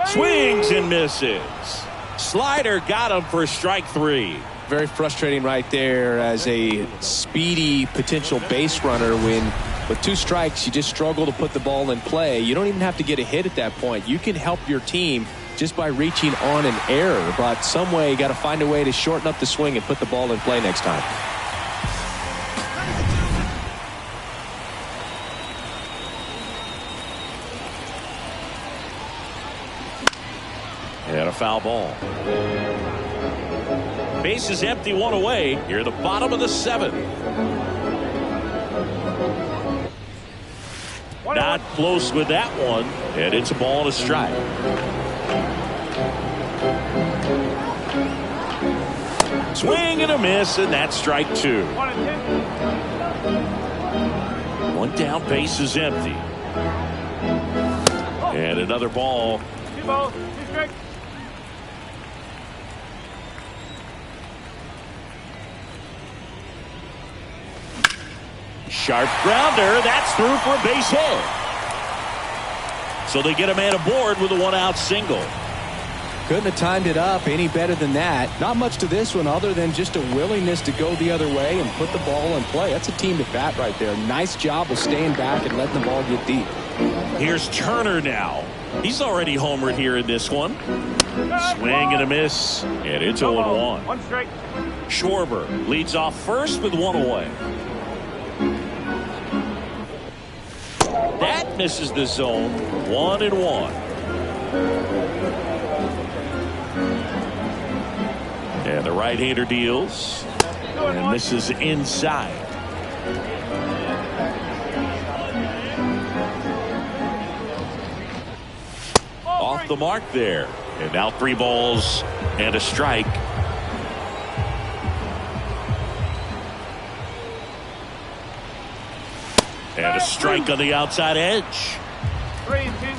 Swings and misses. Slider got him for strike 3. Very frustrating right there as a speedy potential base runner when With 2 strikes, you just struggle to put the ball in play. You don't even have to get a hit at that point. You can help your team just by reaching on an error. But some way, you got to find a way to shorten up the swing and put the ball in play next time. And a foul ball. Base is empty, 1 away. Here at the bottom of the 7th. Not close with that one. And it's a ball and a strike. Swing and a miss, and that's strike 2. 1 down, base is empty. And another ball. 2 balls, 2 strikes. Sharp grounder. That's through for a base hit. So they get a man aboard with a 1-out single. Couldn't have timed it up any better than that. Not much to this one other than just a willingness to go the other way and put the ball in play. That's a team at bat right there. Nice job of staying back and letting the ball get deep. Here's Turner now. He's already homered here in this one. Swing and a miss. And it's 0-1. 1 strike. Schwarber leads off first with 1 away. That misses the zone. 1-1. And the right-hander deals. And misses inside. Off the mark there. And now 3 balls and a strike. And a strike on the outside edge. 3-2.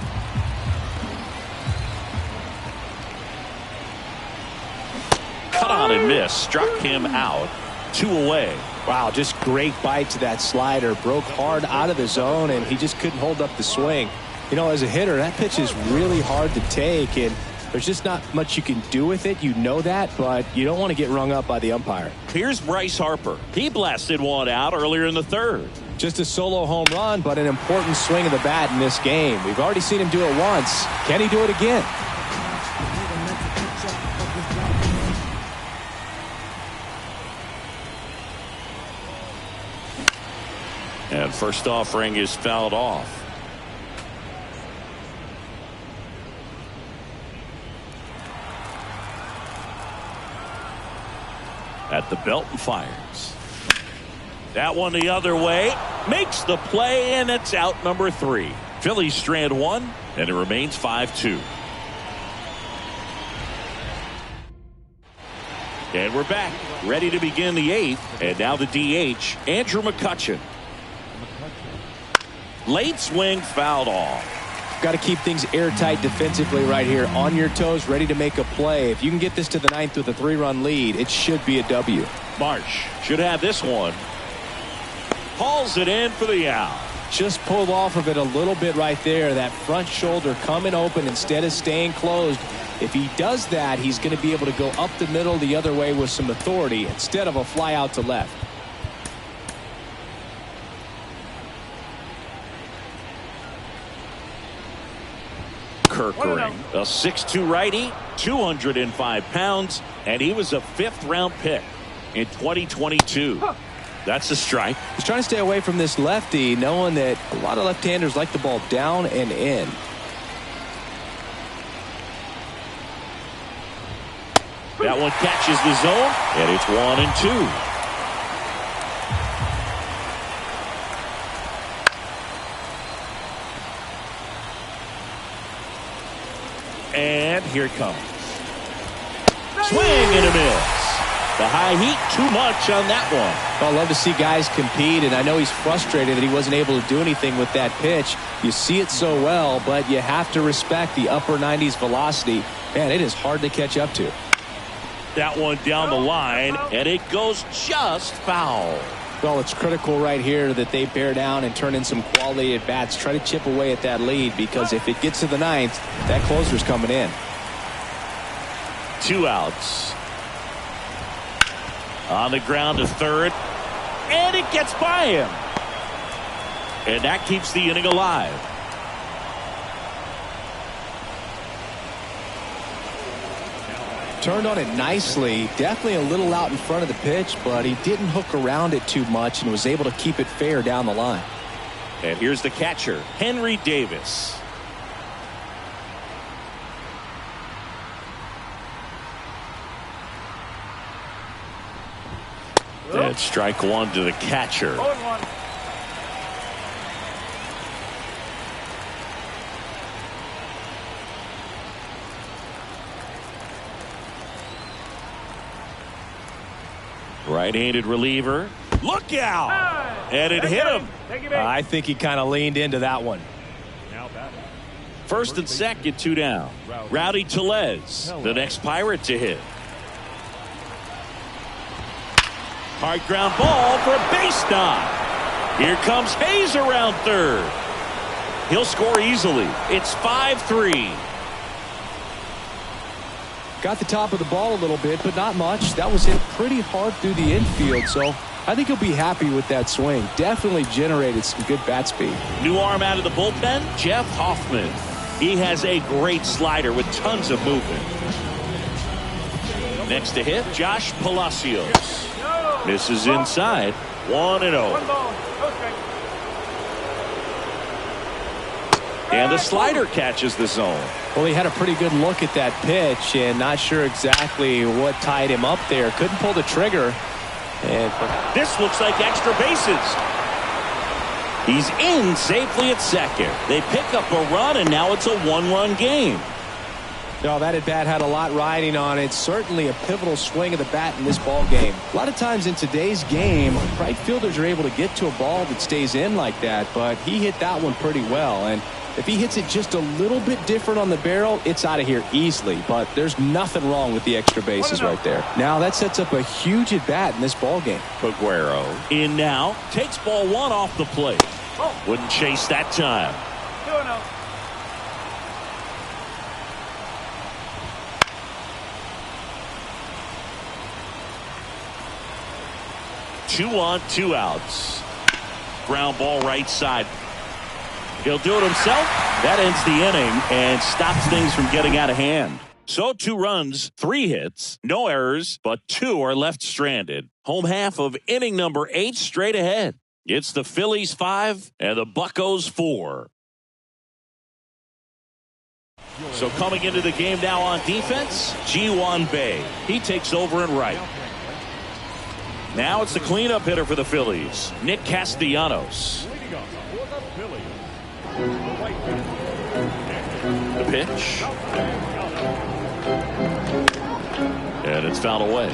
Cut on and miss. Struck him out. 2 away. Wow, just great bite to that slider. Broke hard out of the zone, and he just couldn't hold up the swing. You know, as a hitter, that pitch is really hard to take, and there's just not much you can do with it. You know that, but you don't want to get rung up by the umpire. Here's Bryce Harper. He blasted 1 out earlier in the 3rd. Just a solo home run, but an important swing of the bat in this game. We've already seen him do it once. Can he do it again? And first offering is fouled off. At the belt and fires. That one the other way. Makes the play, and it's out number 3. Phillies strand 1, and it remains 5-2. And we're back, ready to begin the 8th. And now the DH, Andrew McCutchen. Late swing, fouled off. Got to keep things airtight defensively right here. On your toes, ready to make a play. If you can get this to the 9th with a 3-run lead, it should be a W. Marsh should have this one. Hauls it in for the out. Just pulled off of it a little bit right there. That front shoulder coming open instead of staying closed. If he does that, he's going to be able to go up the middle the other way with some authority instead of a fly out to left. Kirkering, a 6'2" righty, 205 pounds, and he was a 5th-round pick in 2022. That's a strike. He's trying to stay away from this lefty, knowing that a lot of left-handers like the ball down and in. That one catches the zone, and it's 1-2. And here it comes. Swing and a miss. The high heat, too much on that one. Well, I love to see guys compete, and I know he's frustrated that he wasn't able to do anything with that pitch. You see it so well, but you have to respect the upper 90s velocity. Man, it is hard to catch up to. That one down the line, and it goes just foul. Well, it's critical right here that they bear down and turn in some quality at bats. Try to chip away at that lead, because if it gets to the 9th, that closer's coming in. 2 outs. On the ground to 3rd, and it gets by him. And that keeps the inning alive. Turned on it nicely. Definitely a little out in front of the pitch, but he didn't hook around it too much and was able to keep it fair down the line. And here's the catcher, Henry Davis. That's strike one to the catcher. 0-1. Right-handed reliever. Look out! And it hit him. I think he kind of leaned into that one. Now batting. First and second, 2 down. Rowdy Tellez, the next Pirate to hit. Hard ground ball for a base knock. Here comes Hayes around third. He'll score easily. It's 5-3. Got the top of the ball a little bit, but not much. That was hit pretty hard through the infield, so I think he'll be happy with that swing. Definitely generated some good bat speed. New arm out of the bullpen, Jeff Hoffman. He has a great slider with tons of movement. Next to hit, Josh Palacios. Misses inside. 1-0. 1 ball, no strike. And the slider catches the zone. Well, he had a pretty good look at that pitch and not sure exactly what tied him up there. Couldn't pull the trigger. And this looks like extra bases. He's in safely at second. They pick up a run, and now it's a 1-run game. No, that at bat had a lot riding on it. Certainly a pivotal swing of the bat in this ball game. A lot of times in today's game, right fielders are able to get to a ball that stays in like that, but he hit that one pretty well. And if he hits it just a little bit different on the barrel, it's out of here easily. But there's nothing wrong with the extra bases right there. Now that sets up a huge at bat in this ball game. Peguero in now, takes ball 1 off the plate. Wouldn't chase that time. 2-0. 2 on, 2 outs. Ground ball right side. He'll do it himself. That ends the inning and stops things from getting out of hand. So 2 runs, 3 hits, no errors, but 2 are left stranded. Home half of inning number 8 straight ahead. It's the Phillies 5 and the Buccos 4. So coming into the game now on defense, Ji-Hwan Bae. He takes over in right. Now it's the cleanup hitter for the Phillies, Nick Castellanos. Leading off for the Phillies, the right fielder. The pitch. And it's fouled away.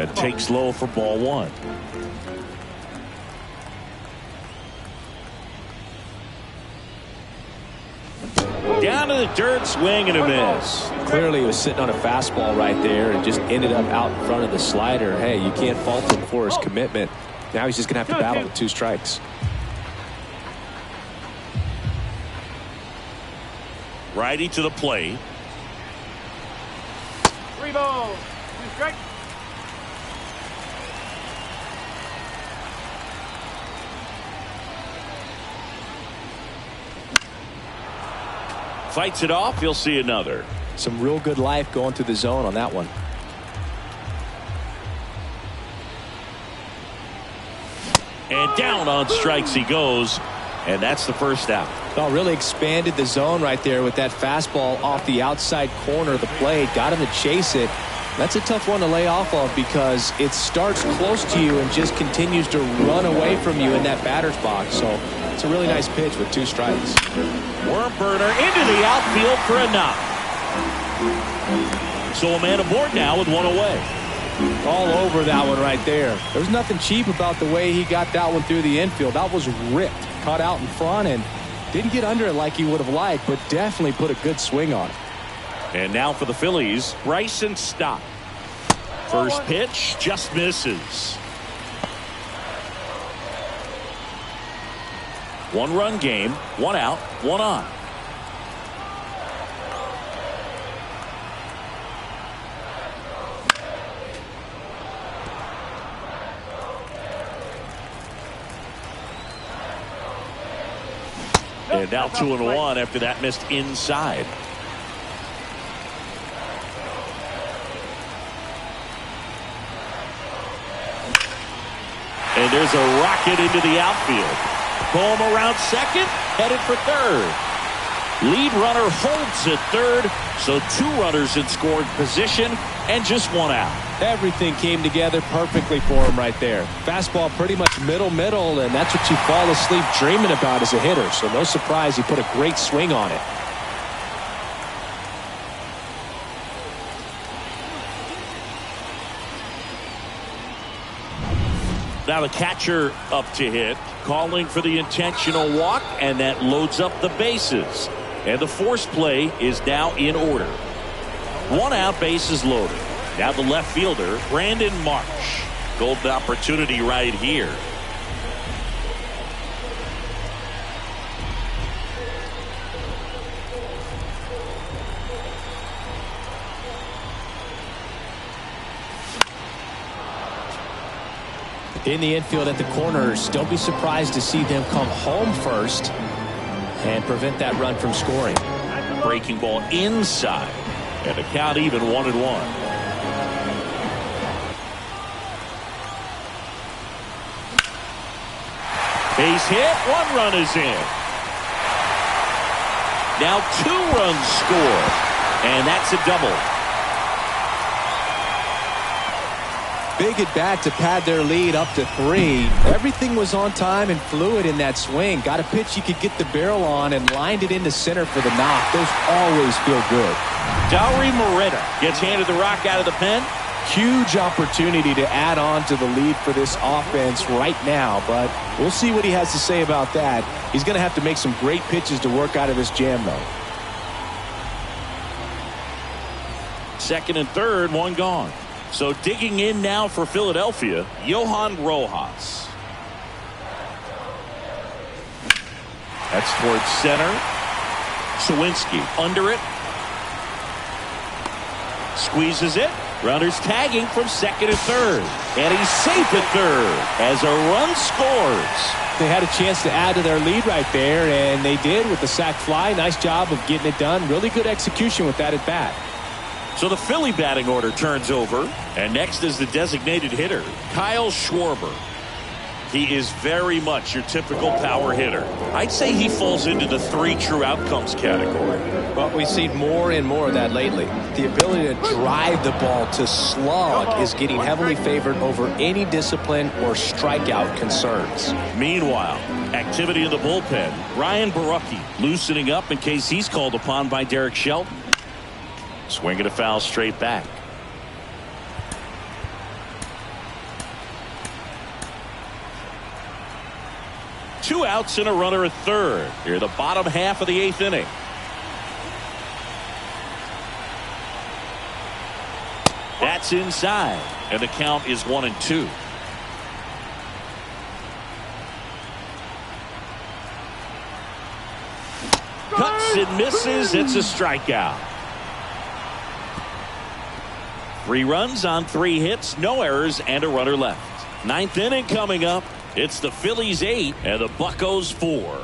And takes low for ball 1. Down to the dirt, swing and a miss. Clearly he was sitting on a fastball right there and just ended up out in front of the slider. Hey, you can't fault him for his commitment. Now he's just going to have to battle with 2 strikes. Righty to the plate. 3 balls, 2 strikes. Fights it off. You'll see another. Some real good life going through the zone on that one. And down on strikes he goes. And that's the first out. Oh, really expanded the zone right there with that fastball off the outside corner of the plate. Got him to chase it. That's a tough one to lay off of because it starts close to you and just continues to run away from you in that batter's box. So it's a really nice pitch with 2 strikes. Worm burner into the outfield for a knock. So a man aboard now with 1 away. All over that one right there. There's nothing cheap about the way he got that one through the infield. That was ripped. Caught out in front and didn't get under it like he would have liked, but definitely put a good swing on it. And now for the Phillies, Bryson Stott. First pitch just misses. 1-run game, 1 out, 1 on. And now 2-1 after that missed inside. And there's a rocket into the outfield. Home around second, headed for third. Lead runner holds at third, so 2 runners in scoring position and just 1 out. Everything came together perfectly for him right there. Fastball pretty much middle, and that's what you fall asleep dreaming about as a hitter. So no surprise he put a great swing on it. Now the catcher up to hit, calling for the intentional walk, and that loads up the bases. And the force play is now in order. 1 out, bases loaded. Now the left fielder, Brandon Marsh. Golden opportunity right here. In the infield at the corners, don't be surprised to see them come home first and prevent that run from scoring. Breaking ball inside, and the count even 1-1. Base hit, 1 run is in. Now 2 runs score, and that's a double. Big at bat to pad their lead up to 3. Everything was on time and fluid in that swing. Got a pitch you could get the barrel on and lined it into center for the knock. Those always feel good. Dauri Moreta gets handed the rock out of the pen. Huge opportunity to add on to the lead for this offense right now, but we'll see what he has to say about that. He's going to have to make some great pitches to work out of this jam, though. Second and third, 1 gone. So digging in now for Philadelphia, Johan Rojas. That's towards center. Sawinski under it. Squeezes it. Runners tagging from second and third. And he's safe at third as a run scores. They had a chance to add to their lead right there, and they did with the sac fly. Nice job of getting it done. Really good execution with that at bat. So the Philly batting order turns over, and next is the designated hitter, Kyle Schwarber. He is very much your typical power hitter. I'd say he falls into the 3 true outcomes category. But we've seen more and more of that lately. The ability to drive the ball to slug is getting heavily favored over any discipline or strikeout concerns. Meanwhile, activity in the bullpen. Ryan Barucki loosening up in case he's called upon by Derek Shelton. Swinging a foul straight back. Two outs and a runner at third. Here the bottom half of the 8th inning. That's inside, and the count is 1-2. Cuts and misses. It's a strikeout. 3 runs on 3 hits, no errors, and a runner left. 9th inning coming up. It's the Phillies 8 and the Buccos 4.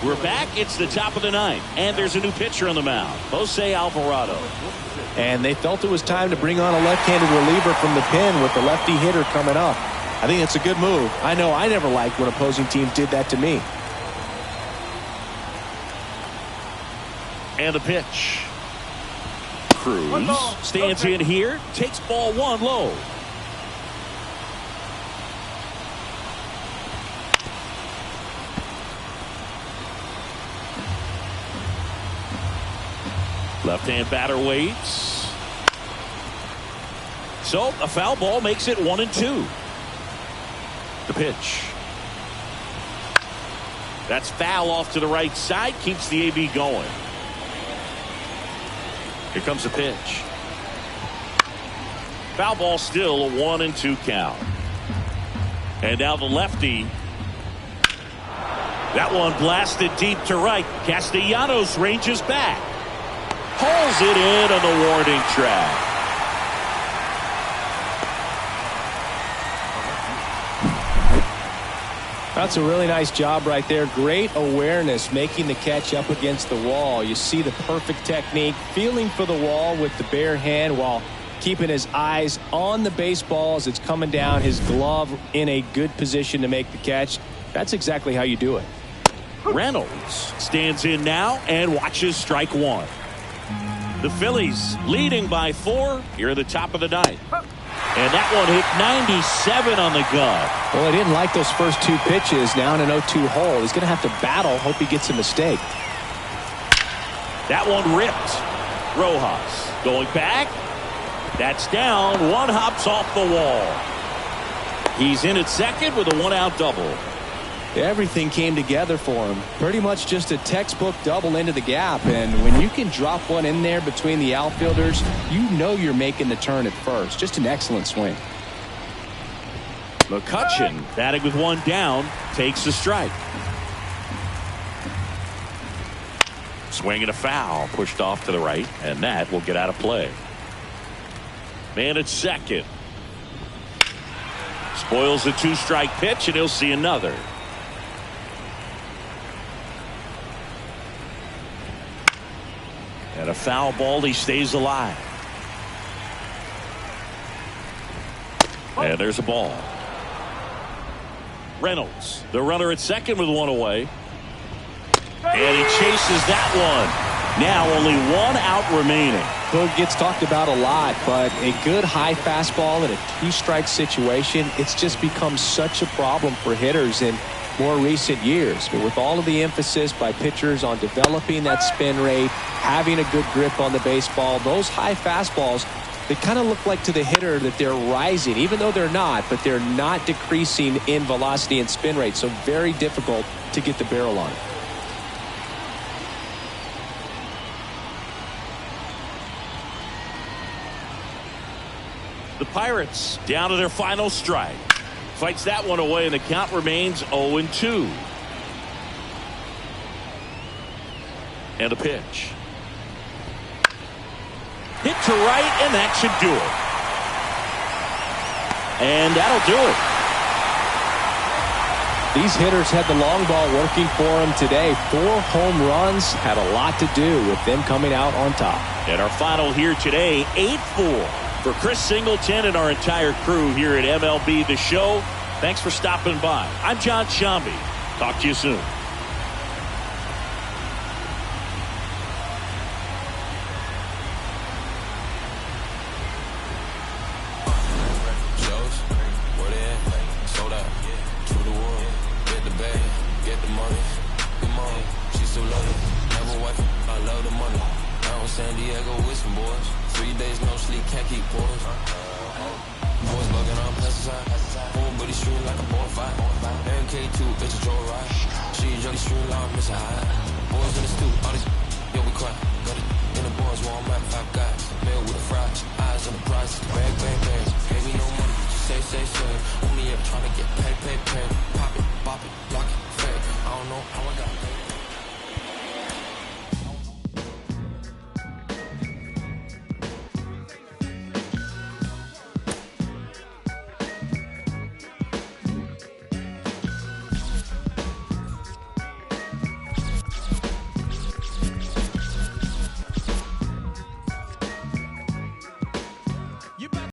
We're back. It's the top of the 9th, and there's a new pitcher on the mound, Jose Alvarado. And they felt it was time to bring on a left-handed reliever from the pen with the lefty hitter coming up. I think it's a good move. I know I never liked when opposing teams did that to me. And the pitch. Cruz stands in here, takes ball 1 low. Left-hand batter waits. So a foul ball makes it 1-2. The pitch. That's foul off to the right side. Keeps the AB going. Here comes the pitch. Foul ball, still a 1-2 count. And now the lefty. That one blasted deep to right. Castellanos ranges back. Hauls it in on the warning track. That's a really nice job right there. Great awareness, making the catch up against the wall. You see the perfect technique, feeling for the wall with the bare hand while keeping his eyes on the baseball as it's coming down, his glove in a good position to make the catch. That's exactly how you do it. Reynolds stands in now and watches strike one. The Phillies leading by 4 here at the top of the ninth. And that one hit 97 on the gun. Well, I didn't like those first 2 pitches. Now in an 0-2 hole. He's going to have to battle. Hope he gets a mistake. That one ripped. Rojas going back. That's down. One hops off the wall. He's in at second with a 1-out double. Everything came together for him. Pretty much just a textbook double into the gap. And when you can drop one in there between the outfielders, you know you're making the turn at first. Just an excellent swing. McCutchen, batting with 1 down, takes the strike. Swing and a foul, pushed off to the right, and that will get out of play. Man at second. Spoils the 2-strike pitch, and he'll see another. And a foul ball, he stays alive. And there's a ball. Reynolds, the runner at second with 1 away. And he chases that one. Now only 1 out remaining. Boog gets talked about a lot, but a good high fastball in a 2-strike situation, it's just become such a problem for hitters in more recent years. But with all of the emphasis by pitchers on developing that spin rate, having a good grip on the baseball, those high fastballs, they kind of look like to the hitter that they're rising, even though they're not, but they're not decreasing in velocity and spin rate. So very difficult to get the barrel on it. The Pirates down to their final strike. Fights that one away, and the count remains 0-2. And a pitch. Hit to right, and that should do it. And that'll do it. These hitters had the long ball working for them today. 4 home runs had a lot to do with them coming out on top. And our final here today, 8-4 for Chris Singleton and our entire crew here at MLB The Show. Thanks for stopping by. I'm John Shambi. Talk to you soon. San Diego with some boys. 3 days no sleep, can't keep poise. Boys bugging on pesticide. Full booty stream like a bonfire. MK2, bitch, a joyride. She jolly stream like Miss High. Boys in the stoop, all these yo, we cry. Got it in the boys, Walmart, 5 guys. Mail with a fries, eyes on the price. Bang, bang, bang. Gave me no money, just say. Only up trying to get paid. Pop it, bop it, lock it, fake. I don't know how I got paid.